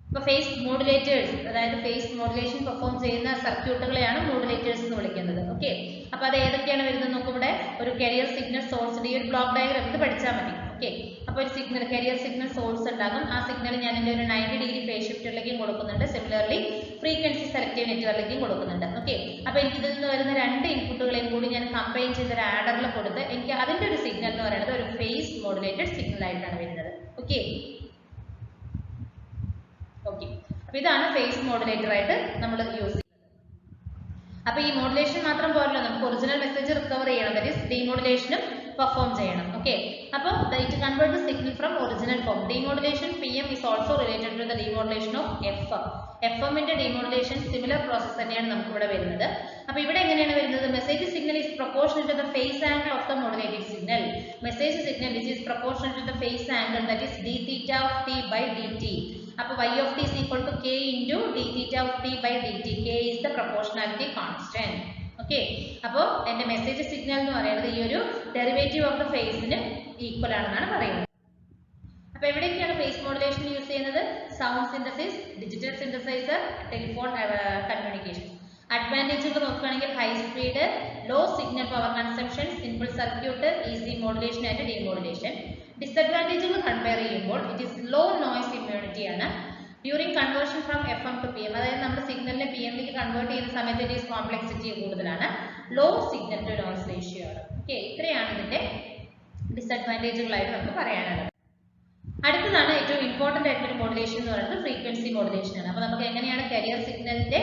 അപ്പോൾ ഫേസ് മോഡുലേറ്റേഴ്സ്, അതായത് ഫേസ് മോഡുലേഷൻ പെർഫോം ചെയ്യുന്ന സർക്യൂട്ടുകളെയാണ് മോഡുലേറ്റേഴ്സ് എന്ന് വിളിക്കുന്നത്. ഓക്കെ, അപ്പോൾ അത് ഏതൊക്കെയാണ് വരുന്നത് നോക്കും. ഇവിടെ ഒരു കരിയർ സിഗ്നൽ സോഴ്സിന്റെ ഈ ഒരു ബ്ലോക്ക് ഡയഗ്രാം ഇത് പഠിച്ചാൽ മതി. ഓക്കെ, അപ്പോൾ ഒരു സിഗ്നൽ കരിയർ സിഗ്നൽ സോഴ്സ് ഉണ്ടാകും. ആ സിഗ്നൽ ഞാൻ എൻ്റെ ഒരു 90 ഡിഗ്രി ഫേസ് ഷിഫ്റ്റിലേക്കും കൊടുക്കുന്നുണ്ട്, സിമിലർലി ഫ്രീക്വൻസി സെലക്റ്റീവ് നെറ്റ്വർക്കിലേക്കും കൊടുക്കുന്നുണ്ട്. ഓക്കെ, അപ്പോൾ എനിക്ക് ഇതിൽ നിന്ന് വരുന്ന രണ്ട് ഇൻപുട്ടുകളെയും കൂടി ഞാൻ കമ്പൈൻ ചെയ്ത് ഒരു ആഡറിൽ കൊടുത്ത് എനിക്ക് അതിൻ്റെ ഒരു സിഗ്നൽ എന്ന് പറയുന്നത് ഒരു ഫേസ് മോഡുലേറ്റഡ് സിഗ്നൽ ആയിട്ടാണ് വരുന്നത്. ഓക്കെ, അപ്പോൾ ഇതാണ് ഫേസ് മോഡുലേറ്റർ ആയിട്ട് നമ്മൾ യൂസ് ചെയ്യുന്നത്. അപ്പോൾ ഈ മോഡുലേഷൻ മാത്രം പോരല്ലോ, നമുക്ക് ഒറിജിനൽ മെസ്സേജ് റിക്കവർ ചെയ്യണം, ദാറ്റ് ഈസ് ഡിമോഡുലേഷനും പെർഫോം ചെയ്യണം. ഓക്കെ, അപ്പോൾ it convert the signal from original form. Demodulation PM is also related to the demodulation of FM. FMന്റെ ഡിമോഡുലേഷൻ സിമിലർ പ്രോസസ് തന്നെയാണ് നമുക്ക് ഇവിടെ വരുന്നത്. അപ്പോൾ ഇവിടെ എങ്ങനെയാണ് വരുന്നത്, message signal is proportional to the phase angle of the modulated signal. Message signal which is proportional to the phase angle that is d theta of t by dt. അപ്പോൾ y of t is equal to k into d theta of t by dt. K is the proportionality constant. Okay, അപ്പോൾ എൻ്റെ message signal എന്ന് പറയുന്നത് ഈ ഒരു derivative of the ഫേസിന് equal ആണെന്നാണ് പറയുന്നത്. അപ്പോൾ എവിടെയൊക്കെയാണ് ഫേസ് മോഡുലേഷൻ യൂസ് ചെയ്യുന്നത്, sound synthesis, digital synthesizer, telephone communication. അഡ്വാൻറ്റേജുകൾ നോക്കുകയാണെങ്കിൽ high speed, low signal power consumption, simple circuit, easy modulation and demodulation. ഡിസഡ്വാൻറ്റേജുകൾ കമ്പയർ ചെയ്യുമ്പോൾ it is low noise immunity ആണ്. During conversion from FM to PM, അതായത് നമ്മുടെ സിഗ്നലിനെ PMലേക്ക് കൺവേർട്ട് ചെയ്യുന്ന സമയത്ത് ഇറ്റ് ഈസ് കോംപ്ലക്സിറ്റി കൂടുതലാണ്. Low signal to noise ratio ആണ്. ഓക്കെ, ഇത്രയാണ് ഇതിന്റെ ഡിസഡ്വാൻറ്റേജുകളായിട്ട് നമുക്ക് പറയാനുള്ളത്. അടുത്തതാണ് ഏറ്റവും ഇമ്പോർട്ടന്റ് ആയിട്ടുള്ള മോഡുലേഷൻ എന്ന് പറയുന്നത് ഫ്രീക്വൻസി മോഡുലേഷൻ ആണ്. അപ്പോൾ നമുക്ക് എങ്ങനെയാണ് കരിയർ സിഗ്നലിന്റെ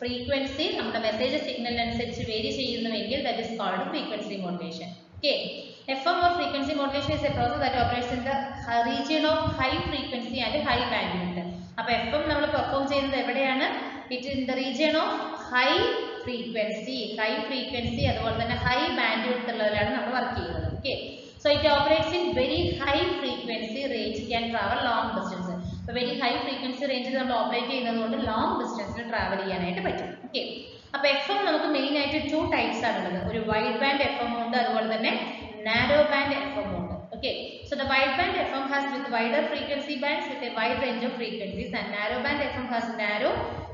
ഫ്രീക്വൻസി നമ്മുടെ മെസ്സേജ് സിഗ്നലിനനുസരിച്ച് വേരി ചെയ്യുന്നുവെങ്കിൽ that is called frequency modulation. Okay, FM or frequency modulation is a process that operates in the region of high frequency and high bandwidth. അപ്പോൾ FM നമ്മൾ പെർഫോം ചെയ്യുന്നത് എവിടെയാണ്, it in the region of high frequency അതുപോലെ തന്നെ high bandwidth ഉള്ളതിലാണ് നമ്മൾ work ചെയ്യുന്നത്. Okay, so it operates in very high frequency range, can travel long distance. അപ്പോൾ very high frequency റേഞ്ചിൽ നമ്മൾ ഓപ്പറേറ്റ് ചെയ്യുന്നത് കൊണ്ട് ലോങ് ഡിസ്റ്റൻസിൽ ട്രാവൽ ചെയ്യാനായിട്ട് പറ്റും. ഓക്കെ, അപ്പോൾ FM നമുക്ക് മെയിൻ ആയിട്ട് 2 ടൈപ്സ് ആണുള്ളത്. ഒരു വൈഡ് ബാൻഡ് FM ഉണ്ട്, അതുപോലെ തന്നെ നാരോ ബാൻഡ് FM ഉണ്ട്. Okay, so the wide band FM has with wider frequency bands with a wide range of frequencies, and narrow band FM has narrow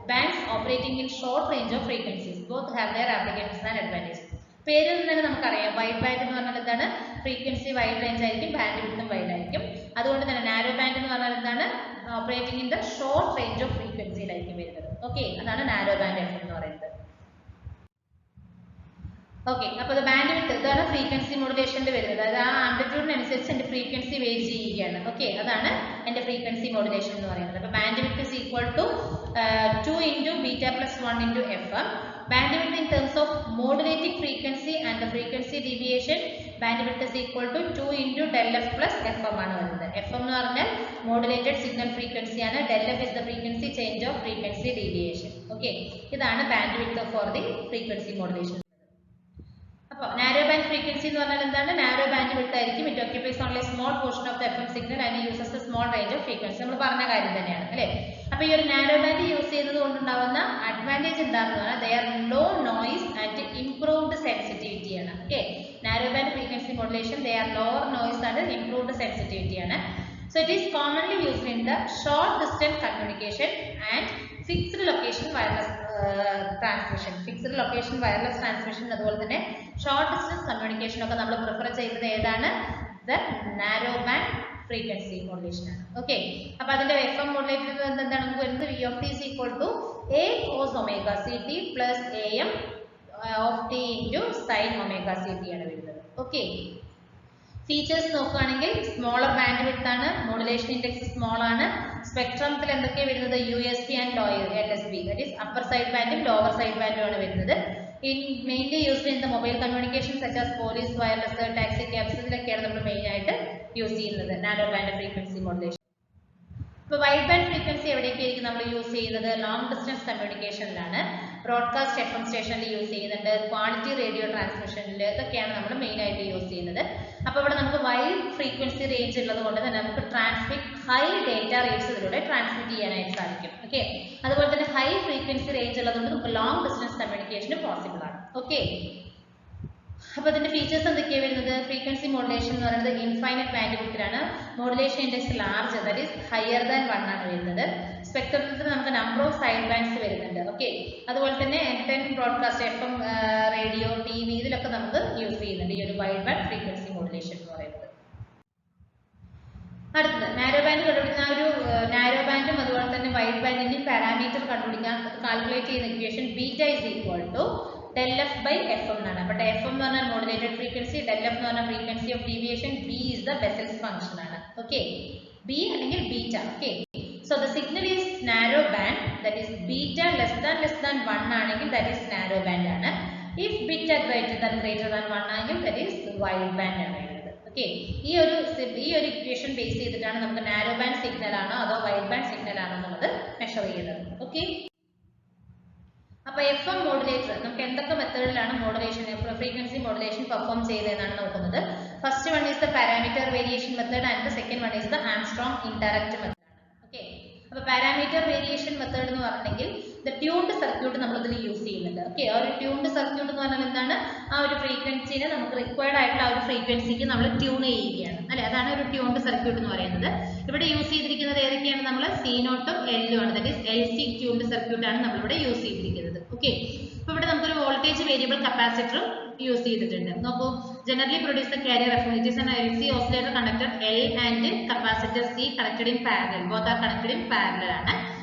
bands operating in short range of frequencies. Both have their applications and advantages. പേരിൽ നിന്ന് തന്നെ നമുക്കറിയാം wide band എന്ന് പറഞ്ഞാൽ എന്താണ്, frequency wide range ആയിരിക്കും, band വിഡ്ത്തും wide ആയിരിക്കും. അതുകൊണ്ട് തന്നെ നാരോ ബാൻഡ് എന്ന് പറഞ്ഞാൽ എന്താണ്, operating in the short range of ഫ്രീക്വൻസിയിലായിരിക്കും വരുന്നത്. ഓക്കെ, അതാണ് നാരോ ബാൻഡ് FM എന്ന് പറയുന്നത്. ഓക്കെ, അപ്പോൾ ബാൻഡ്വിഡ്ത്ത് ഇതാണ് ഫ്രീക്വൻസി മോഡുലേഷനിൽ വരുന്നത്. അതായത് ആ ആംപ്ലിറ്റ്യൂഡിനനുസരിച്ച് എൻ്റെ ഫ്രീക്വൻസി വേരി ചെയ്യുകയാണ്. ഓക്കെ, അതാണ് എൻ്റെ ഫ്രീക്വൻസി മോഡുലേഷൻ എന്ന് പറയുന്നത്. അപ്പോൾ bandwidth is equal to 2 into beta plus 1 into FM. Bandwidth in terms of modulating frequency and the frequency deviation, bandwidth is equal to 2 into del f plus FM ആണ് വരുന്നത്. FM എന്ന് പറഞ്ഞാൽ modulated signal frequency ആണ്. Del f is the frequency change of frequency deviation. Okay, ഇതാണ് bandwidth for the frequency modulation. അപ്പോൾ narrow band frequency എന്ന് പറഞ്ഞാൽ എന്താണ്? നാരോ ബാൻഡ് വിഡ്ത്ത് ആയിരിക്കും. It occupies only small portion of the FM signal and uses the small range of frequency. നമ്മൾ പറഞ്ഞ കാര്യം തന്നെയാണ് അല്ലേ? അപ്പോൾ ഈ ഒരു നാരോ ബാൻഡ് യൂസ് ചെയ്യുന്നത് കൊണ്ടുണ്ടാവുന്ന അഡ്വാൻറ്റേജ് എന്താണെന്ന് പറഞ്ഞാൽ they are low noise and improved sensitivity ആണ്. Okay, narrow band frequency modulation they are lower noise and improved sensitivity ആണ്. So it is commonly used in the short distance communication and fixed location wireless transmission. Fixed location wireless transmission അതുപോലെ തന്നെ short distance communication ഒക്കെ നമ്മൾ prefer ചെയ്യുന്നത് ഏതാണ്? The narrow band frequency modulation ആണ്. Okay, അപ്പോൾ അതിന്റെ FM മോഡുലേറ്റർ എന്താണ് നമുക്ക് വരുന്നത്? V of t is equal to a cos omega ct plus am of t into sin omega ct ആണ് വരുന്നത്. ഓക്കെ, ഫീച്ചേഴ്സ് നോക്കുകയാണെങ്കിൽ സ്മോളർ ബാൻഡ് വിഡ്ത്ത് ആണ്, മോഡുലേഷൻ ഇൻഡെക്സ് സ്മോൾ ആണ്, സ്പെക്ട്രത്തിൽ എന്തൊക്കെയാണ് വരുന്നത്? USB and LSB, that is upper side ബാൻഡും lower side ബാൻഡും ആണ് വരുന്നത്. Mainly used in the mobile communication such as police, wireless, taxi cabs, ഇതിലൊക്കെയാണ് നമ്മൾ മെയിൻ ആയിട്ട് യൂസ് ചെയ്യുന്നത് നാരോ ബാൻഡ് ഫ്രീക്വൻസി മോഡുലേഷൻ. ഇപ്പോൾ വൈഡ് ബാൻഡ് ഫ്രീക്വൻസി എവിടെയൊക്കെയായിരിക്കും നമ്മൾ യൂസ് ചെയ്യുന്നത്? ലോങ് ഡിസ്റ്റൻസ് കമ്മ്യൂണിക്കേഷനിലാണ്, ബ്രോഡ്കാസ്റ്റ് FM സ്റ്റേഷനിൽ യൂസ് ചെയ്യുന്നുണ്ട്, ക്വാളിറ്റി റേഡിയോ ട്രാൻസ്മിഷനിൽ, ഇതൊക്കെയാണ് നമ്മൾ മെയിൻ ആയിട്ട് യൂസ് ചെയ്യുന്നത്. അപ്പോൾ ഇവിടെ നമുക്ക് വൈഡ് ഫ്രീക്വൻസി റേഞ്ച് ഉള്ളത് കൊണ്ട് തന്നെ നമുക്ക് ട്രാൻസ്മിറ്റ് ഹൈ ഡേറ്റ റേറ്റ്സ് ഇതിലൂടെ ട്രാൻസ്മിറ്റ് ചെയ്യാനായിട്ട് സാധിക്കും. ഓക്കെ, അതുപോലെ തന്നെ ഹൈ ഫ്രീക്വൻസി റേഞ്ച് ഉള്ളതുകൊണ്ട് നമുക്ക് ലോങ് ഡിസ്റ്റൻസ് കമ്മ്യൂണിക്കേഷന് പോസിബിൾ ആണ്. ഓക്കെ, അപ്പോൾ ഇതിന്റെ ഫീച്ചേഴ്സ് എന്തൊക്കെയാണ് വരുന്നത്? ഫ്രീക്വൻസി മോഡുലേഷൻ എന്ന് പറയുന്നത് ഇൻഫൈനൈറ്റ് ബാൻഡ് വിഡ്ത്തിലാണ്, modulation index large, that is higher than 1 ആണ് വരുന്നത്. സ്പെക്ട്രത്തിൽ നമുക്ക് നമ്പർ ഓഫ് സൈഡ് ബാൻഡ്സ് വരുന്നുണ്ട്. ഓക്കെ, അതുപോലെ തന്നെ entertainment broadcast FM, radio, TV ഇതിലൊക്കെ നമുക്ക് യൂസ് ചെയ്യുന്നുണ്ട് ഈ ഒരു വൈഡ് ബാൻഡ് ഫ്രീക്വൻസി മോഡുലേഷൻ എന്ന് പറയുന്നത്. അടുത്തത് നാരോ ബാൻഡ് കണ്ടുപിടിക്കുന്ന ഒരു നാരോ ബാൻഡും അതുപോലെ തന്നെ വൈഡ് ബാൻഡിന്റെയും പാരാമീറ്റർ കണ്ടുപിടിക്കാൻ കാൽക്കുലേറ്റ് ചെയ്യുന്ന equation beta is equal to del f by fm എന്നാണ്. അപ്പോൾ fm എന്ന് പറഞ്ഞാൽ മോഡുലേറ്റഡ് ഫ്രീക്വൻസി, del f എന്ന് പറഞ്ഞാൽ frequency of deviation, b is the Bessel's function ആണ്. ഓക്കെ, b അല്ലെങ്കിൽ beta. Okay, so the signal is narrow band, that is beta less than 1 ആണെങ്കിൽ that is narrow band ആണ്. if beta greater than 1 ആണെങ്കിൽ that is wide band ആണ് വരുന്നത്. Okay, ഈ ഒരു equation base ചെയ്തിട്ടാണ് നമുക്ക് നാരോ ബാൻഡ് സിഗ്നൽ ആണോ അതോ വൈഡ് ബാൻഡ് സിഗ്നൽ ആണോ എന്നുള്ളത് മെഷർ ചെയ്യുന്നത്. ഓക്കെ, അപ്പോൾ FM മോഡുലേറ്റർ നമുക്ക് എന്തൊക്കെ മെത്തേഡിലാണ് മോഡുലേഷൻ ഫ്രീക്വൻസി മോഡുലേഷൻ പെർഫോം ചെയ്തതെന്നാണ് നോക്കുന്നത്. First one is the parameter variation method and the second one is the Armstrong indirect method. Okay, അപ്പോൾ പാരാമീറ്റർ വേരിയേഷൻ മെത്തേഡ് എന്ന് പറഞ്ഞെങ്കിൽ ദ ട്യൂൺഡ് സർക്യൂട്ട് നമ്മൾ ഇതിൽ യൂസ് ചെയ്യുന്നുണ്ട്. ഓക്കെ, ആ ഒരു ട്യൂൺഡ് സർക്യൂട്ട് എന്ന് പറഞ്ഞാൽ എന്താണ്? ആ ഒരു ഫ്രീക്വൻസിനെ നമുക്ക് റിക്വയർഡ് ആയിട്ടുള്ള ആ ഒരു ഫ്രീക്വൻസിക്ക് നമ്മൾ ട്യൂൺ ചെയ്യുകയാണ് അല്ലെ, അതാണ് ഒരു ട്യൂൺഡ് സർക്യൂട്ട് എന്ന് പറയുന്നത്. ഇവിടെ യൂസ് ചെയ്തിരിക്കുന്നത് ഏതൊക്കെയാണ്? നമ്മൾ C0ഉം L ആണ്, that is LC tuned circuit ആണ് നമ്മളിവിടെ യൂസ് ചെയ്തിരിക്കുന്നത്. ഓക്കെ, അപ്പോൾ ഇവിടെ നമുക്കൊരു വോൾട്ടേജ് വേരിയബിൾ കപ്പാസിറ്ററും യൂസ് ചെയ്തിട്ടുണ്ട്. നോക്കൂ, generally produce the carrier FM. It is an LC oscillator conductor L and capacitor C connected in parallel. Both are connected in parallel ആണ്.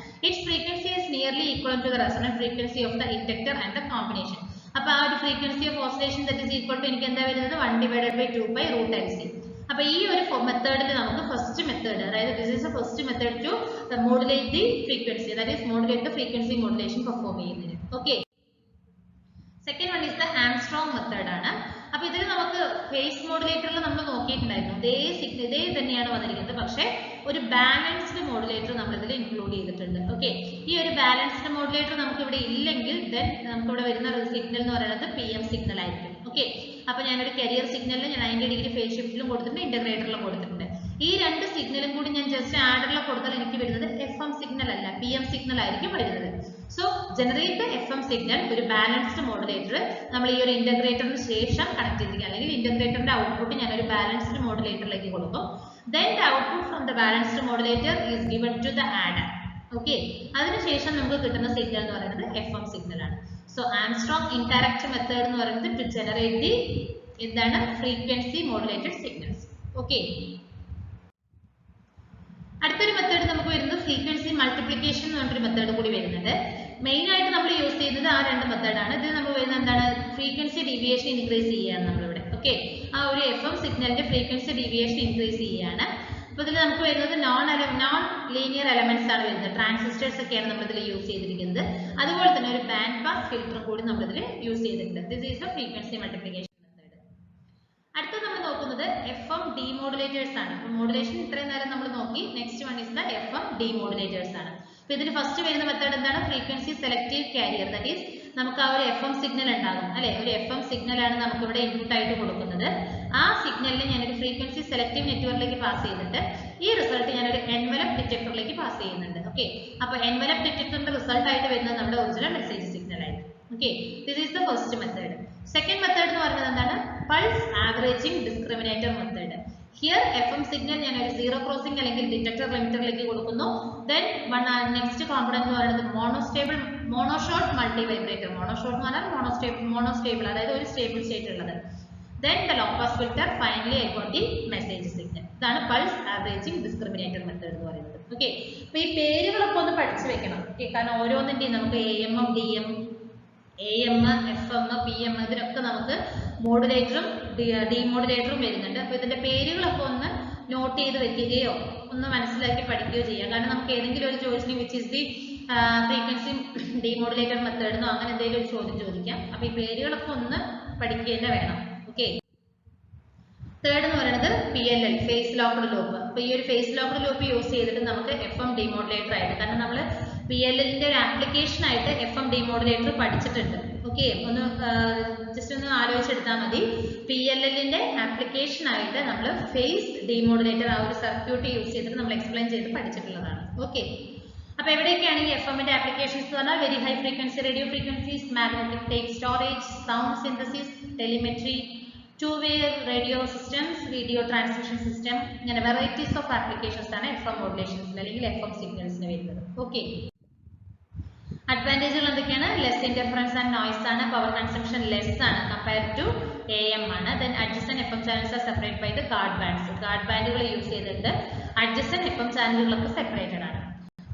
Its frequency is nearly equal to the resonant frequency of the inductor and the combination. അപ്പോൾ ആ ഒരു frequency of oscillation that is equal to എനിക്ക് എന്താ വരുന്നത്? 1/2π√LC. അപ്പോൾ ഈ ഒരു മെത്തേഡിൽ നമുക്ക് ഫസ്റ്റ് മെത്തേഡ്, അതായത് this is the first method to modulate the frequency, that is modulate the frequency modulation perform ചെയ്യുന്നതിന്. Okay, second one is the Armstrong method ആണ്. അപ്പോൾ ഇതിൽ നമുക്ക് ഫേസ് മോഡുലേറ്ററിൽ നമ്മൾ നോക്കിയിട്ടുണ്ടായിരുന്നു, ഇതേ തന്നെയാണ് വന്നിരിക്കുന്നത്, പക്ഷേ ഒരു ബാലൻസ്ഡ് മോഡുലേറ്റർ നമ്മൾ ഇതിൽ ഇൻക്ലൂഡ് ചെയ്തിട്ടുണ്ട്. ഓക്കെ, ഈ ഒരു ബാലൻസ്ഡ് മോഡുലേറ്റർ നമുക്ക് ഇവിടെ ഇല്ലെങ്കിൽ ദെൻ നമുക്ക് ഇവിടെ വരുന്ന സിഗ്നൽ എന്ന് പറയുന്നത് PM സിഗ്നൽ ആയിരിക്കും. ഓക്കെ, അപ്പോൾ ഞാനൊരു കരിയർ സിഗ്നലിൽ ഞാൻ 90 ഡിഗ്രി ഫേസ് ഷിഫ്റ്റിലും കൊടുത്തിട്ടുണ്ട്, ഇന്റഗ്രേറ്ററിലും കൊടുത്തിട്ടുണ്ട്. ഈ രണ്ട് സിഗ്നലും കൂടി ഞാൻ ജസ്റ്റ് ആഡറിൽ കൊടുത്താൽ എനിക്ക് വരുന്നത് FM സിഗ്നൽ അല്ല, PM സിഗ്നൽ ആയിരിക്കും വരുന്നത്. സോ ജനറേറ്റ് FM സിഗ്നൽ ഒരു ബാലൻസ്ഡ് മോഡുലേറ്റർ നമ്മൾ ഈ ഒരു ഇന്റഗ്രേറ്ററിന് ശേഷം കണക്ട് ചെയ്തിരിക്കുക, അല്ലെങ്കിൽ ഇന്റഗ്രേറ്ററിന്റെ ഔട്ട്പുട്ട് ഞാൻ ഒരു ബാലൻസ്ഡ് മോഡുലേറ്ററിലേക്ക് കൊടുക്കും. Then the output from the balanced modulator is given to the adder. Okay, അതിനുശേഷം നമുക്ക് കിട്ടുന്ന സിഗ്നൽ എന്ന് പറയുന്നത് FM സിഗ്നൽ ആണ്. സോ ആംസ്ട്രോങ് ഇൻഡയറക്റ്റ് മെത്തേഡ് എന്ന് പറയുന്നത് ടു ജനറേറ്റ് ദി എന്താണ് ഫ്രീക്വൻസി മോഡുലേറ്റഡ് സിഗ്നൽസ്. ഓക്കെ, അടുത്തൊരു മെത്തേഡ് നമുക്ക് വരുന്നത് ഫ്രീക്വൻസി മൾട്ടിപ്ലിക്കേഷൻ എന്ന് പറഞ്ഞൊരു മെത്തേഡ് കൂടി വരുന്നുണ്ട്. മെയിൻ ആയിട്ട് നമ്മൾ യൂസ് ചെയ്യുന്നത് ആ രണ്ട് മെത്തേഡാണ്. ഇത് നമ്മൾ വരുന്നത് എന്താണ്, ഫ്രീക്വൻസി ഡീവിയേഷൻ ഇൻക്രീസ് ചെയ്യുകയാണ് നമ്മളിവിടെ. ഓക്കെ, ആ ഒരു FM സിഗ്നലിന്റെ ഫ്രീക്വൻസി ഡീവിയേഷൻ ഇൻക്രീസ് ചെയ്യുകയാണ്. അപ്പോൾ ഇതിൽ നമുക്ക് വരുന്നത് നോൺ ലീനിയർ എലമെന്റ്സ് ആണ് വരുന്നത്. ട്രാൻസിസ്റ്റേഴ്സ് ഒക്കെയാണ് നമ്മൾ ഇതിൽ യൂസ് ചെയ്തിരിക്കുന്നത്. അതുപോലെ തന്നെ ഒരു ബാൻഡ് പാസ് ഫിൽറ്ററും കൂടി നമ്മൾ ഇതിൽ യൂസ് ചെയ്തിട്ടുണ്ട്. This is A frequency multiplication method. അടുത്ത നമ്മൾ നോക്കുന്നത് FM ഡീമോഡുലേറ്റേഴ്സ് ആണ്. മോഡുലേഷൻ ഇത്രയും നേരം നമ്മൾ നോക്കി. Next one is the FM ഡീമോഡുലേറ്റേഴ്സ് ആണ്. അപ്പോൾ ഇതിൽ ഫസ്റ്റ് വരുന്ന മെത്തേഡ് എന്താണ്, frequency selective carrier. That is നമുക്ക് ആ ഒരു FM സിഗ്നൽ ഉണ്ടാകും അല്ലെ, ഒരു FM സിഗ്നലാണ് നമുക്ക് ഇവിടെ ഇൻപുട്ട് ആയിട്ട് കൊടുക്കുന്നത്. ആ സിഗ്നലിനെ ഞാനൊരു ഫ്രീക്വൻസി സെലക്റ്റീവ് നെറ്റ്വർക്കിലേക്ക് പാസ് ചെയ്തിട്ട് ഈ റിസൾട്ട് ഞാനൊരു എൻവലപ്പ് ഡിറ്റക്ടറിലേക്ക് പാസ് ചെയ്യുന്നുണ്ട്. ഓക്കെ, അപ്പോൾ എൻവലപ്പ് ഡിറ്റക്ടറിന്റെ റിസൾട്ട് ആയിട്ട് വരുന്നത് നമ്മുടെ ഒറിജിനൽ മെസ്സേജ് സിഗ്നൽ ആയിട്ട്. Okay, this is the first method. Second method എന്ന് പറയുന്നത് എന്താണ്, pulse averaging discriminator method. Here FM signal ഞാൻ ഒരു സീറോ ക്രോസിംഗ് അല്ലെങ്കിൽ ഡിറ്റക്ടർ ലിമിറ്ററിലേക്ക് കൊടുക്കുന്നു. ദെൻ നെക്സ്റ്റ് കോമ്പണന്റ് എന്ന് പറയുന്നത് മോണോഷോട്ട് മൾട്ടി വൈബ്രേറ്റർ. മോണോഷോട്ട് എന്ന് പറഞ്ഞാൽ മോണോസ്റ്റേബിൾ, അതായത് ഒരു സ്റ്റേബിൾ സ്റ്റേറ്റ് ഉള്ളത്. Then the low pass filter, finally I got the message signal. ഇതാണ് പൾസ് ആവറേജിംഗ് ഡിസ്ക്രിമിനേറ്റർ മെത്തേഡ് എന്ന് പറയുന്നത്. ഓക്കെ, അപ്പോൾ ഈ പേരുകളൊക്കെ ഒന്ന് പഠിച്ചു വെക്കണം. ഓക്കെ, കാരണം ഓരോന്നിന്റെയും നമുക്ക് AM, DM, AM, FM, PM ഇതിനൊക്കെ നമുക്ക് മോഡുലേറ്ററും ഡീമോഡുലേറ്ററും വരുന്നുണ്ട്. അപ്പോൾ ഇതിന്റെ പേരുകളൊക്കെ ഒന്ന് നോട്ട് ചെയ്ത് വെക്കുകയോ ഒന്ന് മനസ്സിലാക്കി പഠിക്കുകയോ ചെയ്യാം. കാരണം നമുക്ക് ഏതെങ്കിലും ഒരു ചോദിച്ചിട്ട് which is the frequency demodulator method എന്നോ അങ്ങനെ എന്തെങ്കിലും ഒരു ചോദ്യം ചോദിക്കാം. അപ്പോൾ ഈ പേരുകളൊക്കെ ഒന്ന് പഠിക്കുക തന്നെ വേണം. ഓക്കെ, തേർഡ് എന്ന് പറയുന്നത് PLL, ഫേസ് ലോക്ക്ഡ് ലൂപ്പ്. അപ്പോൾ ഈ ഒരു ഫേസ് ലോക്ക്ഡ് ലൂപ്പ് യൂസ് ചെയ്തിട്ട് നമുക്ക് FM ഡീമോഡുലേറ്റർ ആയിട്ട്, കാരണം നമ്മൾ PLLന്റെ ഒരു ആപ്ലിക്കേഷൻ ആയിട്ട് FM ഡീമോഡുലേറ്റർ പഠിച്ചിട്ടുണ്ട്. ഓക്കെ, ഒന്ന് ജസ്റ്റ് ഒന്ന് ആലോചിച്ചെടുത്താൽ മതി. PLLന്റെ ആപ്ലിക്കേഷൻ ആയിട്ട് നമ്മൾ ഫേസ് ഡീമോഡുലേറ്റർ ആ ഒരു സർക്യൂട്ട് യൂസ് ചെയ്തിട്ട് നമ്മൾ എക്സ്പ്ലെയിൻ ചെയ്ത് പഠിച്ചിട്ടുള്ളതാണ്. ഓക്കെ, അപ്പോൾ എവിടെയൊക്കെയാണ് ഈ FMന്റെ ആപ്ലിക്കേഷൻസ് എന്ന് പറഞ്ഞാൽ very high frequency radio frequencies, magnetic tape storage, sound synthesis, telemetry, two-way radio systems, video transmission system, ഇങ്ങനെ വെറൈറ്റീസ് ഓഫ് ആപ്ലിക്കേഷൻസ് ആണ് FM മോഡുലേഷൻസിന് അല്ലെങ്കിൽ FM സിഗ്നൽസിന് വരുന്നത്. ഓക്കെ, അഡ്വാൻറ്റേജുകൾ എന്തൊക്കെയാണ്, ലെസ് ഇന്റർഫറൻസ് ആൻഡ് നോയ്സ് ആണ്, പവർ കൺസംപ്ഷൻ ലെസ് ആണ് കമ്പയർഡ് ടു AM ആണ്. Then adjacent FM channels are separate by the guard bands. Guard ബാൻഡുകൾ യൂസ് ചെയ്തിട്ട് അഡ്ജസന്റ് FM ചാനലുകളൊക്കെ സെപ്പറേറ്റഡ് ആണ്.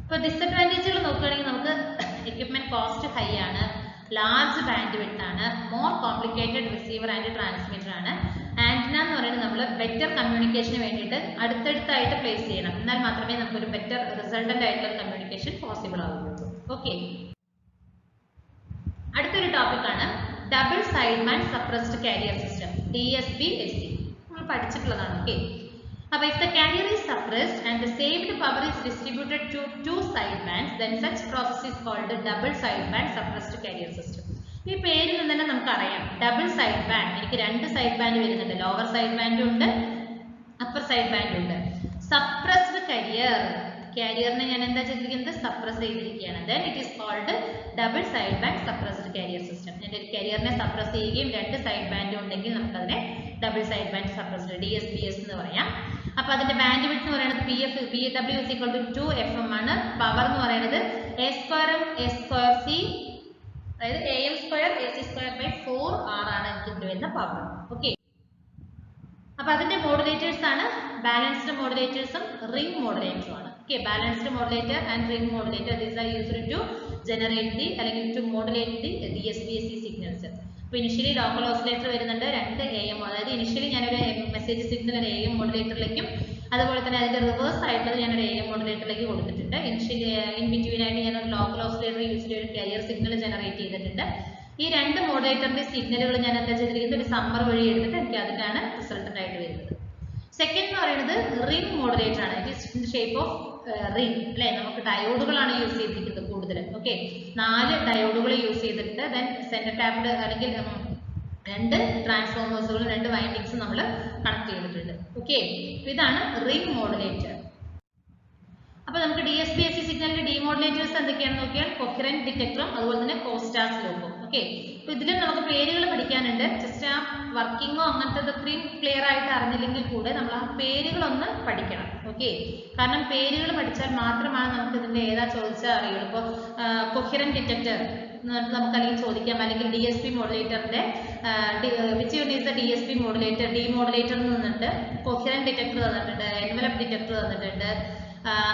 ഇപ്പോൾ ഡിസഡ്വാൻറ്റേജുകൾ നോക്കുകയാണെങ്കിൽ നമുക്ക് എക്യുപ്മെന്റ് കോസ്റ്റ് ഹൈ ആണ്, ലാർജ് ബാൻഡ് വിഡ്ത്ത് ആണ്, more complicated receiver and transmitter ആണ്. ആന്റിന എന്ന് പറയുന്നത് നമ്മൾ ബെറ്റർ കമ്മ്യൂണിക്കേഷന് വേണ്ടിയിട്ട് അടുത്തടുത്തായിട്ട് പ്ലേസ് ചെയ്യണം, എന്നാൽ മാത്രമേ നമുക്ക് ഒരു ബെറ്റർ റിസൾട്ടന്റ് ആയിട്ടുള്ള കമ്മ്യൂണിക്കേഷൻ പോസിബിൾ ആവുകയുള്ളൂ. ഓക്കെ, അടുത്തൊരു ടോപ്പിക് ആണ് double side band suppressed carrier system, DSB-SC. നമ്മൾ പഠിച്ചിട്ടുള്ളതാണ്. ഓക്കെ, അപ്പോൾ if the carrier is suppressed and the saved power is distributed to two sidebands, then such process is called double sideband suppressed carrier system. ഈ പേരിൽ നിന്ന് തന്നെ നമുക്കറിയാം double side band. എനിക്ക് രണ്ട് side band വരുന്നുണ്ട്, ലോവർ സൈഡ് ബാൻഡ് ഉണ്ട്, upper side band ഉണ്ട്. സപ്രസ്ഡ് കാരിയറിനെ ഞാൻ എന്താ ചെയ്തിരിക്കുന്നത്, സപ്രസ് ചെയ്തിരിക്കുകയാണ്. Then it is called double side band suppressed carrier system. ഞാൻ ഒരു കാരിയറിനെ സപ്രസ് ചെയ്യുകയും രണ്ട് സൈഡ് ബാൻഡ് ഉണ്ടെങ്കിൽ നമുക്കതിനെ double side band suppressed DSBS എന്ന് പറയാം. അപ്പോൾ അതിന്റെ ബാൻഡ് വിഡ്ത്ത് എന്ന് പറയുന്നത് PW is equal to 2FM ആണ്. പവർ എന്ന് പറയുന്നത് A²M A²C, അതായത് AM² AC²/4R ആണ് എനിക്ക് ഇതിൽ വരുന്ന പവർ. ഓക്കെ, അപ്പോൾ അതിന്റെ മോഡുലേറ്റേഴ്സ് ആണ് ബാലൻസ്ഡ് മോഡുലേറ്റേഴ്സും റിംഗ് മോഡുലേറ്ററും ആണ്. Okay, balanced modulator and ring modulator, these are used to generate the അല്ലെങ്കിൽ to modulate the DSB-SC signals. അപ്പോൾ ഇനിഷ്യലി ലോക്കൽ ഓസിലേറ്റർ വരുന്നുണ്ട്, രണ്ട് AM, അതായത് ഇനിഷ്യലി ഞാനൊരു മെസ്സേജ് സിഗ്നൽ ഒരു AM മോഡുലേറ്ററിലേക്കും അതുപോലെ തന്നെ അതിന്റെ റിവേഴ്സ് ആയിട്ടുള്ളത് ഞാനൊരു AM മോഡുലേറ്ററിലേക്ക് കൊടുത്തിട്ടുണ്ട്. ഇനിഷ്യലി ഇൻ ബിറ്റ്വീൻ ആയിട്ട് ഞാനൊരു ലോക്കൽ ഓസിലേറ്റർ യൂസ് ചെയ്ത് ഒരു കാരിയർ സിഗ്നൽ ജനറേറ്റ് ചെയ്തിട്ടുണ്ട്. ഈ രണ്ട് മോഡുലേറ്ററിന്റെ സിഗ്നലുകൾ ഞാൻ എന്താ ചെയ്തിരിക്കുന്നത്, ഒരു സമ്മർ വഴി എടുത്തിട്ട് എനിക്ക് അതിനാണ് റിസൾട്ടന്റ് ആയിട്ട് വരുന്നത്. സെക്കൻഡ് എന്ന് പറയുന്നത് റിംഗ് മോഡുലേറ്റർ ആണ്. It is in the shape of ring അല്ലെ, നമുക്ക് ഡയോഡുകളാണ് യൂസ് ചെയ്തിരിക്കുന്നത് കൂടുതലും. ഓക്കെ, 4 ഡയോഡുകൾ യൂസ് ചെയ്തിട്ട് ദെൻ സെന്റർ ടാപ്ഡ് അല്ലെങ്കിൽ രണ്ട് ട്രാൻസ്ഫോമേഴ്സുകളും 2 വൈൻഡിങ്സും നമ്മൾ കണക്ട് ചെയ്തിട്ടുണ്ട്. ഓക്കെ, ഇതാണ് റിംഗ് മോഡുലേറ്റർ. അപ്പോൾ നമുക്ക് DSB-SC സിഗ്നലിന്റെ ഡീമോഡുലേറ്റേഴ്സ് എന്തൊക്കെയാണെന്ന് നോക്കിയാൽ കൊഹറന്റ് ഡിറ്റക്ടറും അതുപോലെ തന്നെ കോസ്റ്റാസ് ലൂപ്പും. ഓക്കെ, അപ്പോൾ ഇതിൽ നമുക്ക് പേരുകൾ പഠിക്കാനുണ്ട്. ജസ്റ്റ് ആ വർക്കിങ്ങോ അങ്ങനത്തെ അത്രയും ക്ലിയർ ആയിട്ട് അറിഞ്ഞില്ലെങ്കിൽ കൂടെ നമ്മൾ ആ പേരുകളൊന്ന് പഠിക്കണം. ഓക്കെ, കാരണം പേരുകൾ പഠിച്ചാൽ മാത്രമാണ് നമുക്ക് ഇതിന്റെ ഏതാ ചോദിച്ചാൽ അറിയുള്ളൂ. ഇപ്പോൾ കൊഹറന്റ് ഡിറ്റക്ടർ നമുക്ക് അല്ലെങ്കിൽ ചോദിക്കാം, അല്ലെങ്കിൽ DSP മോഡുലേറ്ററിന്റെ which unit is the DSP modulator, demodulator എന്ന് തന്നിട്ടുണ്ട്, കൊഹറന്റ് ഡിറ്റക്ടർ തന്നിട്ടുണ്ട്, എൻവലപ്പ് ഡിറ്റക്ടർ തന്നിട്ടുണ്ട്,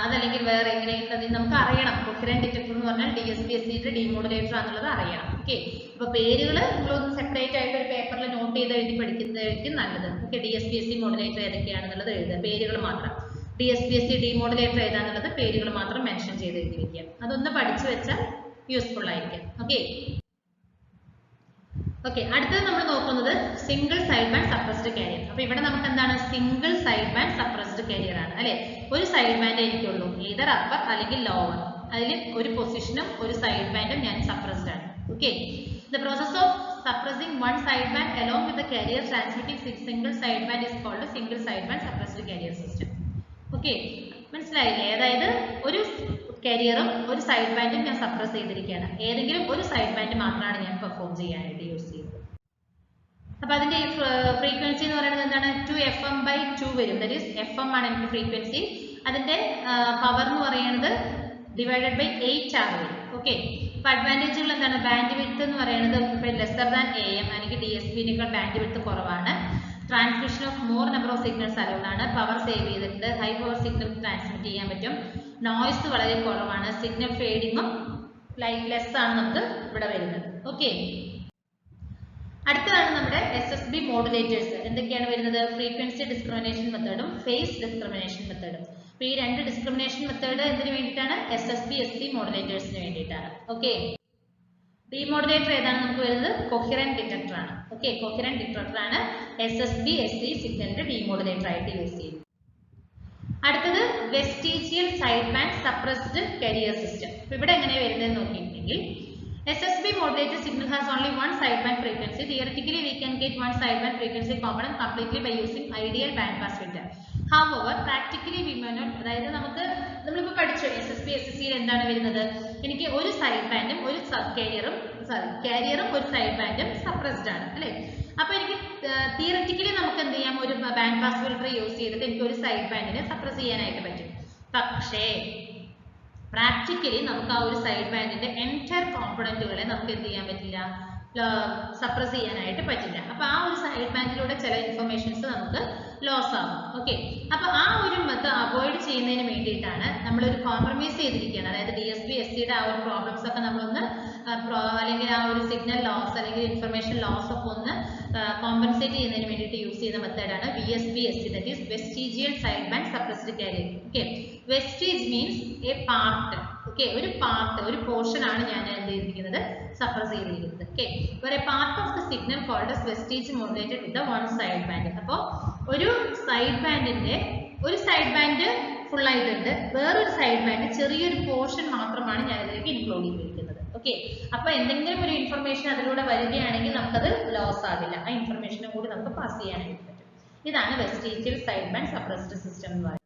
അതല്ലെങ്കിൽ വേറെ എങ്ങനെയുള്ളത് നമുക്ക് അറിയണം. കൊഹിറന്റ് ഡിറ്റക്ടർ എന്ന് പറഞ്ഞാൽ DSP/SC ഡീമോഡുലേറ്റർ ആണെന്നുള്ളത് അറിയണം. ഓക്കെ, അപ്പൊ പേരുകൾ നിങ്ങളൊന്ന് സെപ്പറേറ്റ് ആയിട്ട് ഒരു പേപ്പറിൽ നോട്ട് ചെയ്ത് എഴുതി പഠിക്കുന്നതായിരിക്കും നല്ലത്. ഓക്കെ, DSP/SC മോഡുലേറ്റർ ഏതൊക്കെയാണെന്നുള്ളത് എഴുതുക, പേരുകൾ മാത്രം. DSP/SC ഡീമോഡുലേറ്റർ ഏതാണെന്നുള്ളത് പേരുകൾ മാത്രം മെൻഷൻ ചെയ്ത് എഴുതി വെക്കുക. അതൊന്ന് പഠിച്ചു വെച്ചാൽ യൂസ്ഫുൾ ആയിരിക്കും. ഓക്കെ, അടുത്തത് നമ്മൾ നോക്കുന്നത് single side band suppressed carrier. അപ്പൊ ഇവിടെ നമുക്ക് എന്താണ് single side band suppressed carrier ആണ് അല്ലെ. ഒരു സൈഡ് ബാൻഡ് എനിക്കുള്ളൂ, either അപ്പർ അല്ലെങ്കിൽ ലോവർ. അതിൽ ഒരു പൊസിഷനും ഒരു സൈഡ് ബാൻഡും ഞാൻ സപ്രസ്ഡ് ആണ്. Okay, the process of suppressing one side band along with the carrier transmitting single side band is called a single side band suppressed carrier system. Okay, മനസ്സിലായില്ലേ? അതായത് ഒരു കാരിയറും ഒരു സൈഡ് ബാൻഡും ഞാൻ സപ്രസ് ചെയ്തിരിക്കുകയാണ്. ഏതെങ്കിലും ഒരു സൈഡ് ബാൻഡ് മാത്രമാണ് ഞാൻ പെർഫോം ചെയ്യാനായിട്ട് യൂസ് ചെയ്യുന്നത്. അപ്പൊ അതിന്റെ ഫ്രീക്വൻസി എന്ന് പറയുന്നത് എന്താണ്? 2FM/2 വരും. ദാറ്റ് ഈസ് FM ആണ് എനിക്ക് ഫ്രീക്വൻസി. അതിന്റെ പവർ എന്ന് പറയുന്നത് ഡിവൈഡഡ് ബൈ 8R വരും. ഓക്കെ, അപ്പൊ അഡ്വാൻറ്റേജുകൾ എന്താണ്? ബാൻഡ് വിഡ്ത്ത് എന്ന് പറയുന്നത് ലെസർ ദാൻ AM അല്ലെങ്കിൽ DSP-നേക്കാൾ ബാൻഡ് വിഡ്ത്ത് കുറവാണ്. Transmission of more number of signals allowed ആണ്. പവർ സേവ് ചെയ്തിട്ടുണ്ട്. ഹൈ പവർ സിഗ്നൽ ട്രാൻസ്മിറ്റ് ചെയ്യാൻ പറ്റും. നോയ്സ് വളരെ കുറവാണ്. സിഗ്നൽ ഫേഡിങ്ങും ലെസ് ആണ് നമുക്ക് ഇവിടെ വരുന്നത്. ഓക്കെ, അടുത്തതാണ് നമ്മുടെ SSB മോഡുലേറ്റേഴ്സ്. എന്തൊക്കെയാണ് വരുന്നത്? ഫ്രീക്വൻസി ഡിസ്ക്രിമിനേഷൻ മെത്തേഡും ഫേസ് ഡിസ്ക്രിമിനേഷൻ മെത്തേഡും. അപ്പൊ ഈ രണ്ട് ഡിസ്ക്രിമിനേഷൻ മെത്തേഡ് എന്തിനു വേണ്ടിയിട്ടാണ്? SSB/SC മോഡുലേറ്റേഴ്സിന് വേണ്ടിയിട്ടാണ്. ഓക്കെ, ഡീമോഡുലേറ്റർ ഏതാണ് നമുക്ക് വരുന്നത്? കൊഹിറന്റ് ഡിറ്റക്ടർ ആണ്. ഓക്കെ, കൊഹിറന്റ് ഡിറ്റക്ടർ ആണ് SSB/SC സിഗ്നലിന്റെ ഡീമോഡുലേറ്റർ ആയിട്ട് യൂസ് ചെയ്യുന്നത്. അടുത്തത് vestigial side band suppressed carrier system. ഇവിടെ എങ്ങനെയാണ് വരുന്നത് നോക്കിയിട്ടുണ്ടെങ്കിൽ SSB modulated signal has only one sideband frequency. Theoretically, we can get one sideband frequency component completely by using ideal bandpass filter. However, practically we may not. അതായത് നമ്മളിപ്പോൾ പഠിച്ചു SSB/SC എന്താണ് വരുന്നത്? എനിക്ക് ഒരു സൈഡ് ബാൻഡും ഒരു കാരിയറും ഒരു സൈഡ് ബാൻഡും സപ്രസ്ഡ് ആണ് അല്ലേ. അപ്പൊ എനിക്ക് തിയററ്റിക്കലി നമുക്ക് എന്ത് ചെയ്യാം? ഒരു ബാൻഡ് പാസ് ഫിൽട്ടർ യൂസ് ചെയ്തിട്ട് എനിക്ക് ഒരു സൈഡ് ബാൻഡിനെ സപ്രസ് ചെയ്യാനായിട്ട് പറ്റും. പക്ഷേ പ്രാക്ടിക്കലി നമുക്ക് ആ ഒരു സൈഡ് ബാൻഡിന്റെ എൻറ്റയർ കോമ്പണന്റുകളെ നമുക്ക് എന്ത് ചെയ്യാൻ പറ്റില്ല? സപ്രസ് ചെയ്യാനായിട്ട് പറ്റില്ല. അപ്പൊ ആ ഒരു സൈഡ് ബാൻഡിലൂടെ ചില ഇൻഫർമേഷൻസ് നമുക്ക് ലോസ് ആകും. ഓക്കെ, അപ്പൊ ആ ഒരു മെത്തേഡ് അവോയ്ഡ് ചെയ്യുന്നതിന് വേണ്ടിയിട്ടാണ് നമ്മളൊരു കോംപ്രമൈസ് ചെയ്തിരിക്കുകയാണ്. അതായത് DSP/SCയുടെ ആ ഒരു പ്രോബ്ലംസ് ഒക്കെ നമ്മളൊന്ന് അല്ലെങ്കിൽ ആ ഒരു സിഗ്നൽ ലോസ് അല്ലെങ്കിൽ ഇൻഫർമേഷൻ ലോസ് ഒക്കെ ഒന്ന് കോമ്പൻസേറ്റ് ചെയ്യുന്നതിന് വേണ്ടിയിട്ട് യൂസ് ചെയ്യുന്ന മെത്തേഡാണ് VSB/SC, that is vestigial side band suppressed carrier. Okay, vestige means a part. Okay, ഒരു പാർട്ട്, ഒരു പോർഷൻ ആണ് ഞാൻ എന്ത് ചെയ്തിരിക്കുന്നത്? സപ്രസ് ചെയ്തിരിക്കുന്നത്. ഓക്കെ, ഒരു part of the signal called as vestige modulated with one side band. അപ്പോൾ ഒരു സൈഡ് ബാൻഡിന്റെ ഒരു സൈഡ് ബാൻഡ് ഫുൾ ആയിട്ടുണ്ട്, വേറൊരു സൈഡ് ബാൻഡ് ചെറിയൊരു പോർഷൻ മാത്രമാണ് ഞാൻ ഇതിലേക്ക് ഇൻക്ലൂഡ് ചെയ്തിരിക്കുന്നത്. ഓക്കെ, അപ്പൊ എന്തെങ്കിലും ഒരു ഇൻഫർമേഷൻ അതിലൂടെ വരികയാണെങ്കിൽ നമുക്കത് ലോസ് ആകില്ല. ആ ഇൻഫർമേഷനും കൂടി നമുക്ക് പാസ് ചെയ്യാനായിട്ട് പറ്റും. ഇതാണ് vestigial side band suppressed system എന്ന് പറയുന്നത്.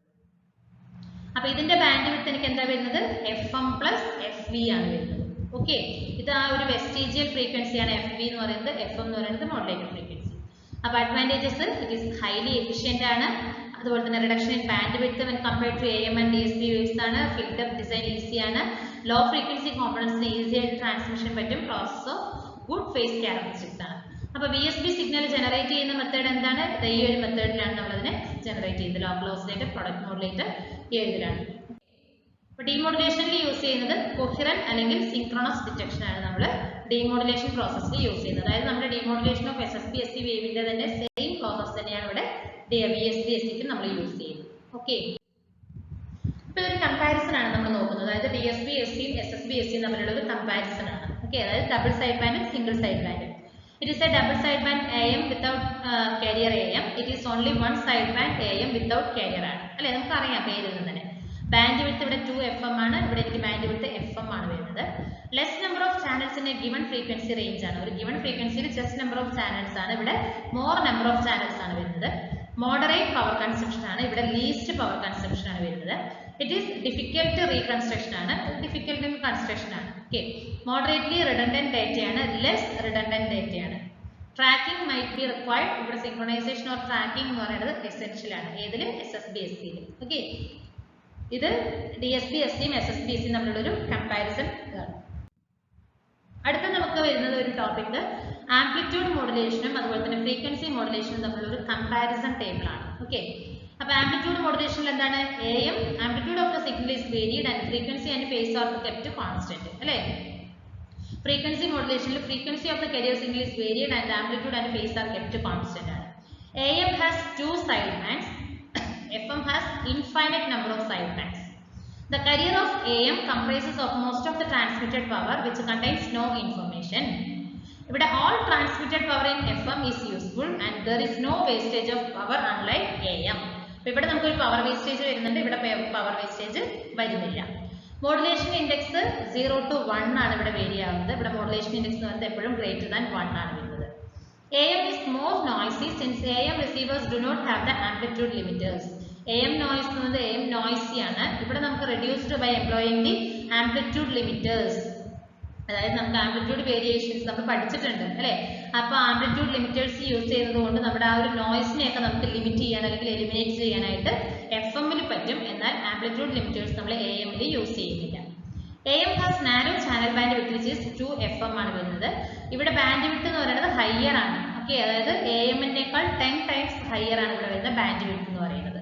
അപ്പൊ ഇതിന്റെ ബാൻഡ് വിഡ്ത്ത് എനിക്ക് എന്താ വരുന്നത്? FM+FV ആണ് വരുന്നത്. ഓക്കെ, ഇത് ആ ഒരു വെസ്റ്റീജിയൽ ഫ്രീക്വൻസിയാണ് FV എന്ന് പറയുന്നത്. FM എന്ന് പറയുന്നത് മോഡുലേറ്റഡ് ഫ്രീക്വൻസി. അപ്പൊ advantages, it is highly efficient ആണ്. അതുപോലെ തന്നെ reduction in bandwidth when compared to AM and DSP waves ആണ്. ഫിൽറ്റർ ഡിസൈൻ ഈസി ആണ്. ലോ ഫ്രീക്വൻസി കോമ്പണൻസിന് ഈസി ആയിട്ട് ട്രാൻസ്മിഷൻ പറ്റും. Process of good phase characteristics ആണ്. അപ്പൊ VSB സിഗ്നൽ ജനറേറ്റ് ചെയ്യുന്ന മെത്തേഡ് എന്താണ്? ഈ ഒരു മെത്തേഡിലാണ് നമ്മൾ അതിനെ ജനറേറ്റ് ചെയ്യുന്നത്. ലോക്കൽ ഓസിലേറ്റർ, പ്രൊഡക്റ്റ് മോഡുലേറ്റർ ഈ ഇതിലാണ്. അപ്പൊ ഡീമോഡുലേഷനിൽ യൂസ് ചെയ്യുന്നത് കൊഹിറന്റ് അല്ലെങ്കിൽ സിൻക്രണസ് ഡിറ്റക്ഷൻ ആണ് നമ്മൾ ഡീമോഡുലേഷൻ പ്രോസസ്സിൽ യൂസ് ചെയ്യുന്നത്. അതായത് നമ്മുടെ ഡീമോഡുലേഷൻ ഓഫ് SSB/SC വേവിന്റെ തന്നെ സെയിം പ്രോസസ് തന്നെയാണ് ഇവിടെ VSB/SCക്ക് നമ്മൾ യൂസ് ചെയ്യുന്നത്. ഓക്കെ, ഇപ്പൊ ഒരു കമ്പാരിസൺ ആണ് നമ്മൾ നോക്കുന്നത്. അതായത് DSP/SCയും SSB/SCയും തമ്മിലുള്ള ഒരു കമ്പാരിസൺ ആണ്. ഓക്കെ, അതായത് ഡബിൾ സൈഡ് ബാൻഡും സിംഗിൾ സൈഡ് ബാൻഡും. It is a double sideband AM without carrier AM. It is only one sideband AM without carrier ആണ് അല്ലേ. നമുക്ക് അറിയാം പേരിൽ നിന്ന് തന്നെ. ബാൻഡ് വിഡ്ത്ത് ഇവിടെ 2FM ആണ്, ഇവിടെ എനിക്ക് ബാൻഡ് വിഡ്ത്ത് FM ആണ് വരുന്നത്. Less number of channels in A given frequency range ആണ്. ഒരു ഗിവൺ ഫ്രീക്വൻസിയിൽ ജസ്റ്റ് നമ്പർ ഓഫ് ചാനൽസ് ആണ്, ഇവിടെ മോർ നമ്പർ ഓഫ് ചാനൽസ് ആണ് വരുന്നത്. മോഡറേറ്റ് പവർ കൺസംപ്ഷൻ ആണ്, ഇവിടെ ലീസ്റ്റ് പവർ കൺസംപ്ഷൻ ആണ് വരുന്നത്. ഇറ്റ് ഈസ് ഡിഫിക്കൽട്ട് റീകൺസ്ട്രക്ഷൻ ആണ്, ഡിഫിക്കൽട്ട് ഇൻ കൺസ്ട്രക്ഷൻ ആണ്. ഓക്കെ, മോഡറേറ്റ്ലി റിഡണ്ടന്റ് ഡേറ്റയാണ്, ലെസ് റിഡണ്ടന്റ് ഡേറ്റയാണ്. Tracking might be required. ഇവിടെ സിൻക്രണൈസേഷൻ ഓർ ട്രാക്കിംഗ് എന്ന് പറയുന്നത് എസെൻഷ്യൽ ആണ്. ഏതിൽ? SSB/SCയിൽ. ഓക്കെ, ഇത് DSP/SCയും SSB/SCയും തമ്മിലുള്ള ഒരു കമ്പാരിസൺ ആണ്. അടുത്ത നമുക്ക് വരുന്നത് ഒരു ടോപ്പിക് ആംപ്ലിറ്റ്യൂഡ് മോഡുലേഷനും അതുപോലെ തന്നെ ഫ്രീക്വൻസി മോഡുലേഷനും തമ്മിലുള്ള ഒരു കമ്പാരിസൺ ടേബിൾ ആണ്. ഓക്കെ, അപ്പൊ അപ്പോൾ ആംപ്ലിറ്റ്യൂഡ് മോഡുലേഷനിൽ എന്താണ് AM amplitude of the signal is varied and frequency and phase are kept constant അല്ലേ. ഫ്രീക്വൻസി മോഡുലേഷനിൽ frequency of the carrier signal is varied and the amplitude and phase are kept constant ആണ്. AM has 2 sidebands, FM has infinite number of sidebands. The carrier of AM comprises of most of the transmitted power which contains no information. ഇവിടെ all transmitted power in FM is useful and there is no wastage of power unlike AM. അപ്പോൾ ഇവിടെ നമുക്ക് ഒരു power wastage വരുന്നുണ്ട്, ഇവിടെ power wastage വരുന്നില്ല. Modulation index 0 to 1 ആണ് ഇവിടെ വേരി ആവുന്നത്. ഇവിടെ മോഡുലേഷൻ ഇൻഡെക്സ് എന്ന് പറയുന്നത് എപ്പോഴും ഗ്രേറ്റർ ദാൻ 1 ആണ് വരുന്നത്. AM is more noisy since AM receivers do not have the amplitude limiters. AM noise എന്ന് പറയുന്നത് AM noisy ആണ്. ഇവിടെ നമുക്ക് reduced by employing the amplitude limiters. അതായത് നമുക്ക് ആംപ്ലിറ്റ്യൂഡ് വേരിയേഷൻസ് നമ്മൾ പഠിച്ചിട്ടുണ്ട് അല്ലേ. അപ്പോൾ ആംപ്ലിറ്റ്യൂഡ് ലിമിറ്റേഴ്സ് യൂസ് ചെയ്യുന്നതുകൊണ്ട് നമ്മുടെ ആ ഒരു നോയ്സിനെയൊക്കെ നമുക്ക് ലിമിറ്റ് ചെയ്യാൻ അല്ലെങ്കിൽ എലിമിനേറ്റ് ചെയ്യാനായിട്ട് FM-ൽ പറ്റും. എന്നാൽ ആംപ്ലിറ്റ്യൂഡ് ലിമിറ്റേഴ്സ് നമ്മൾ AM-ൽ യൂസ് ചെയ്യുന്നില്ല. AM has narrow channel band width which is 2 FM ആണ് വരുന്നത്. ഇവിടെ ബാൻഡ് വിഡ്ത്ത് എന്ന് പറയുന്നത് ഹയർ ആണ്. ഓക്കെ, അതായത് AM-നേക്കാൾ 10 times ഹയർ ആണ് ഇവിടെ വരുന്ന ബാൻഡ് വിഡ്ത്ത് എന്ന് പറയുന്നത്.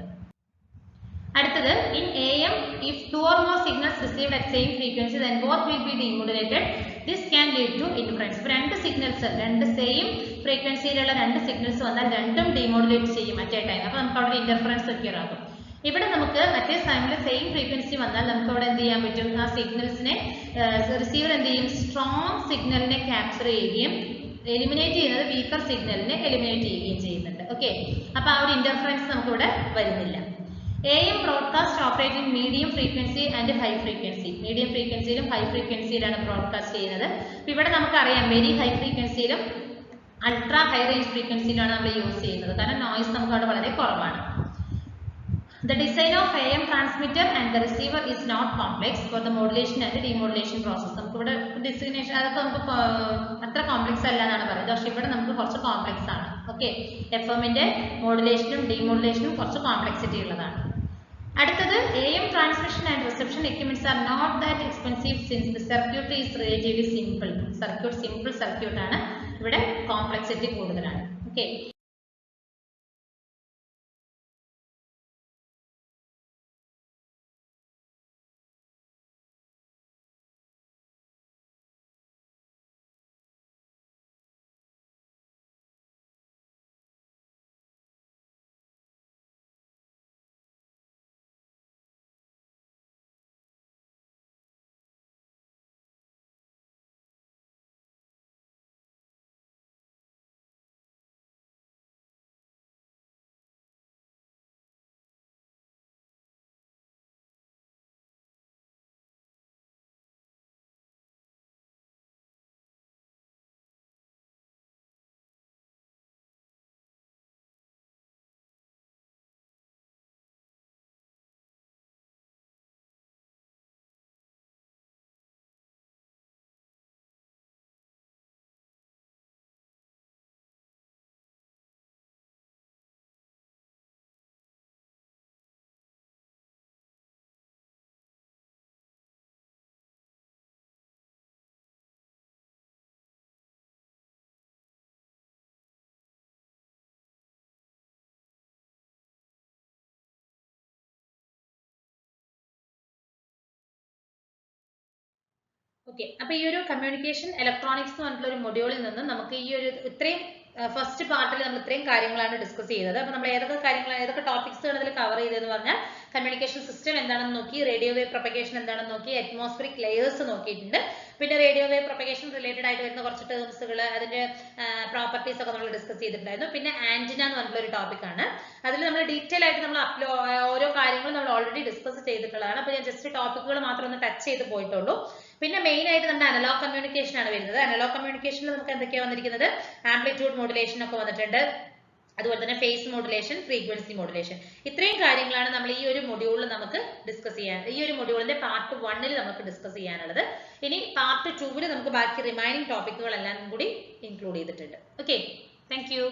അടുത്തത് in AM if 2 or more signals received at same frequency then both will be demodulated. This can lead to interference. ഇപ്പോൾ രണ്ട് സിഗ്നൽസ് രണ്ട് സെയിം ഫ്രീക്വൻസിയിലുള്ള രണ്ട് സിഗ്നൽസ് വന്നാൽ രണ്ടും ഡീമോഡുലേറ്റ് ചെയ്യും അറ്റ് എ ടൈം. അപ്പോൾ നമുക്ക് അവിടെ ഇന്റർഫറൻസ് ഒക്കെ ആകും. ഇവിടെ നമുക്ക് അറ്റ് എ ടൈമിൽ സെയിം ഫ്രീക്വൻസി വന്നാൽ നമുക്ക് അവിടെ എന്ത് ചെയ്യാൻ പറ്റും, ആ സിഗ്നൽസിനെ റിസീവർ എന്ത് ചെയ്യും, സ്ട്രോങ് സിഗ്നലിനെ ക്യാപ്ചർ ചെയ്യുകയും എലിമിനേറ്റ് ചെയ്യുന്നത് വീക്കർ സിഗ്നലിനെ എലിമിനേറ്റ് ചെയ്യുകയും ചെയ്യുന്നുണ്ട്. ഓക്കെ, അപ്പോൾ ആ ഒരു ഇന്റർഫറൻസ് നമുക്ക് ഇവിടെ വരുന്നില്ല. AM broadcast operate in medium frequency and high frequency. Medium ഫ്രീക്വൻസിയിലും ഹൈ ഫ്രീക്വൻസിയിലാണ് ബ്രോഡ്കാസ്റ്റ് ചെയ്യുന്നത്. അപ്പോൾ ഇവിടെ നമുക്കറിയാം വെരി ഹൈ ഫ്രീക്വൻസിയിലും അൾട്രാ ഹൈ റേഞ്ച് ഫ്രീക്വൻസിയിലാണ് നമ്മൾ യൂസ് ചെയ്യുന്നത്. കാരണം നോയ്സ് നമുക്ക് അവിടെ വളരെ കുറവാണ്. The design of AM transmitter and the receiver is not complex for the modulation and demodulation process. നമുക്ക് ഇവിടെ ഡിസിഗ്നേഷൻ അതൊക്കെ നമുക്ക് അത്ര കോംപ്ലക്സ് അല്ല എന്നാണ് പറയുന്നത്. പക്ഷേ ഇവിടെ നമുക്ക് കുറച്ച് കോംപ്ലക്സ് ആണ്. ഓക്കെ, FM-ന്റെ മോഡുലേഷനും ഡീമോഡുലേഷനും കുറച്ച് കോംപ്ലക്സിറ്റി ഉള്ളതാണ്. അടുത്തത് AM transmission and reception equipments are not that expensive since the circuit is relatively simple. Circuit simple circuit ആണ്, ഇവിടെ കോംപ്ലക്സിറ്റി കൂടുതലാണ്. ഓക്കെ, ഓക്കെ, അപ്പോൾ ഈ ഒരു കമ്മ്യൂണിക്കേഷൻ ഇലക്ട്രോണിക്സ് എന്ന് പറഞ്ഞിട്ടുള്ള ഒരു മൊഡ്യൂളിൽ നിന്ന് നമുക്ക് ഈ ഒരു ഇത്രയും ഫസ്റ്റ് പാർട്ടിൽ നമ്മൾ ഇത്രയും കാര്യങ്ങളാണ് ഡിസ്കസ് ചെയ്തത്. അപ്പോൾ നമ്മൾ ഏതൊക്കെ കാര്യങ്ങളാണ് ഏതൊക്കെ ടോപ്പിക്സാണ് ഇതിൽ കവർ ചെയ്തതെന്ന് പറഞ്ഞാൽ കമ്മ്യൂണിക്കേഷൻ സിസ്റ്റം എന്താണെന്ന് നോക്കി, റേഡിയോ വേവ് പ്രൊപ്പഗേഷൻ എന്താണെന്ന് നോക്കി, അറ്റ്മോസ്ഫിയറിക് ലെയേഴ്സ് നോക്കിയിട്ടുണ്ട്. പിന്നെ റേഡിയോ വേവ് പ്രൊപ്പഗേഷൻ റിലേറ്റഡ് ആയിട്ട് വരുന്ന കുറച്ച് ടേംസുകൾ അതിന്റെ പ്രോപ്പർട്ടീസ് ഒക്കെ നമ്മൾ ഡിസ്കസ് ചെയ്തിട്ടുണ്ടായിരുന്നു. പിന്നെ ആന്റിന എന്ന് പറഞ്ഞിട്ടുള്ള ഒരു ടോപ്പിക്കാണ്. അതിൽ നമ്മൾ ഡീറ്റെയിൽ ആയിട്ട് നമ്മൾ ഓരോ കാര്യങ്ങളും നമ്മൾ ഓൾറെഡി ഡിസ്കസ് ചെയ്തിട്ടുള്ളതാണ്. അപ്പോൾ ഞാൻ ജസ്റ്റ് ടോപ്പിക്കുകൾ മാത്രം ഒന്ന് ടച്ച് ചെയ്ത് പോയിട്ടുള്ളൂ. പിന്നെ മെയിൻ ആയിട്ട് നമ്മുടെ അനലോഗ് കമ്മ്യൂണിക്കേഷൻ ആണ് വരുന്നത്. അനലോഗ് കമ്മ്യൂണിക്കേഷനിൽ നമുക്ക് എന്തൊക്കെയാണ് വന്നിരിക്കുന്നത്, ആംപ്ലിറ്റ്യൂഡ് മോഡുലേഷൻ ഒക്കെ വന്നിട്ടുണ്ട്, അതുപോലെ തന്നെ ഫേസ് മോഡുലേഷൻ, ഫ്രീക്വൻസി മോഡുലേഷൻ. ഇത്രയും കാര്യങ്ങളാണ് നമ്മൾ ഈ ഒരു മൊഡ്യൂളിൽ നമുക്ക് ഡിസ്കസ് ചെയ്യാൻ, ഈ ഒരു മൊഡ്യൂളിന്റെ പാർട്ട് 1-ൽ നമുക്ക് ഡിസ്കസ് ചെയ്യാനുള്ളത്. ഇനി പാർട്ട് 2-ൽ നമുക്ക് ബാക്കി റിമൈനിങ് ടോപ്പിക്കുകളെല്ലാം കൂടി ഇൻക്ലൂഡ് ചെയ്തിട്ടുണ്ട്. Okay, thank you.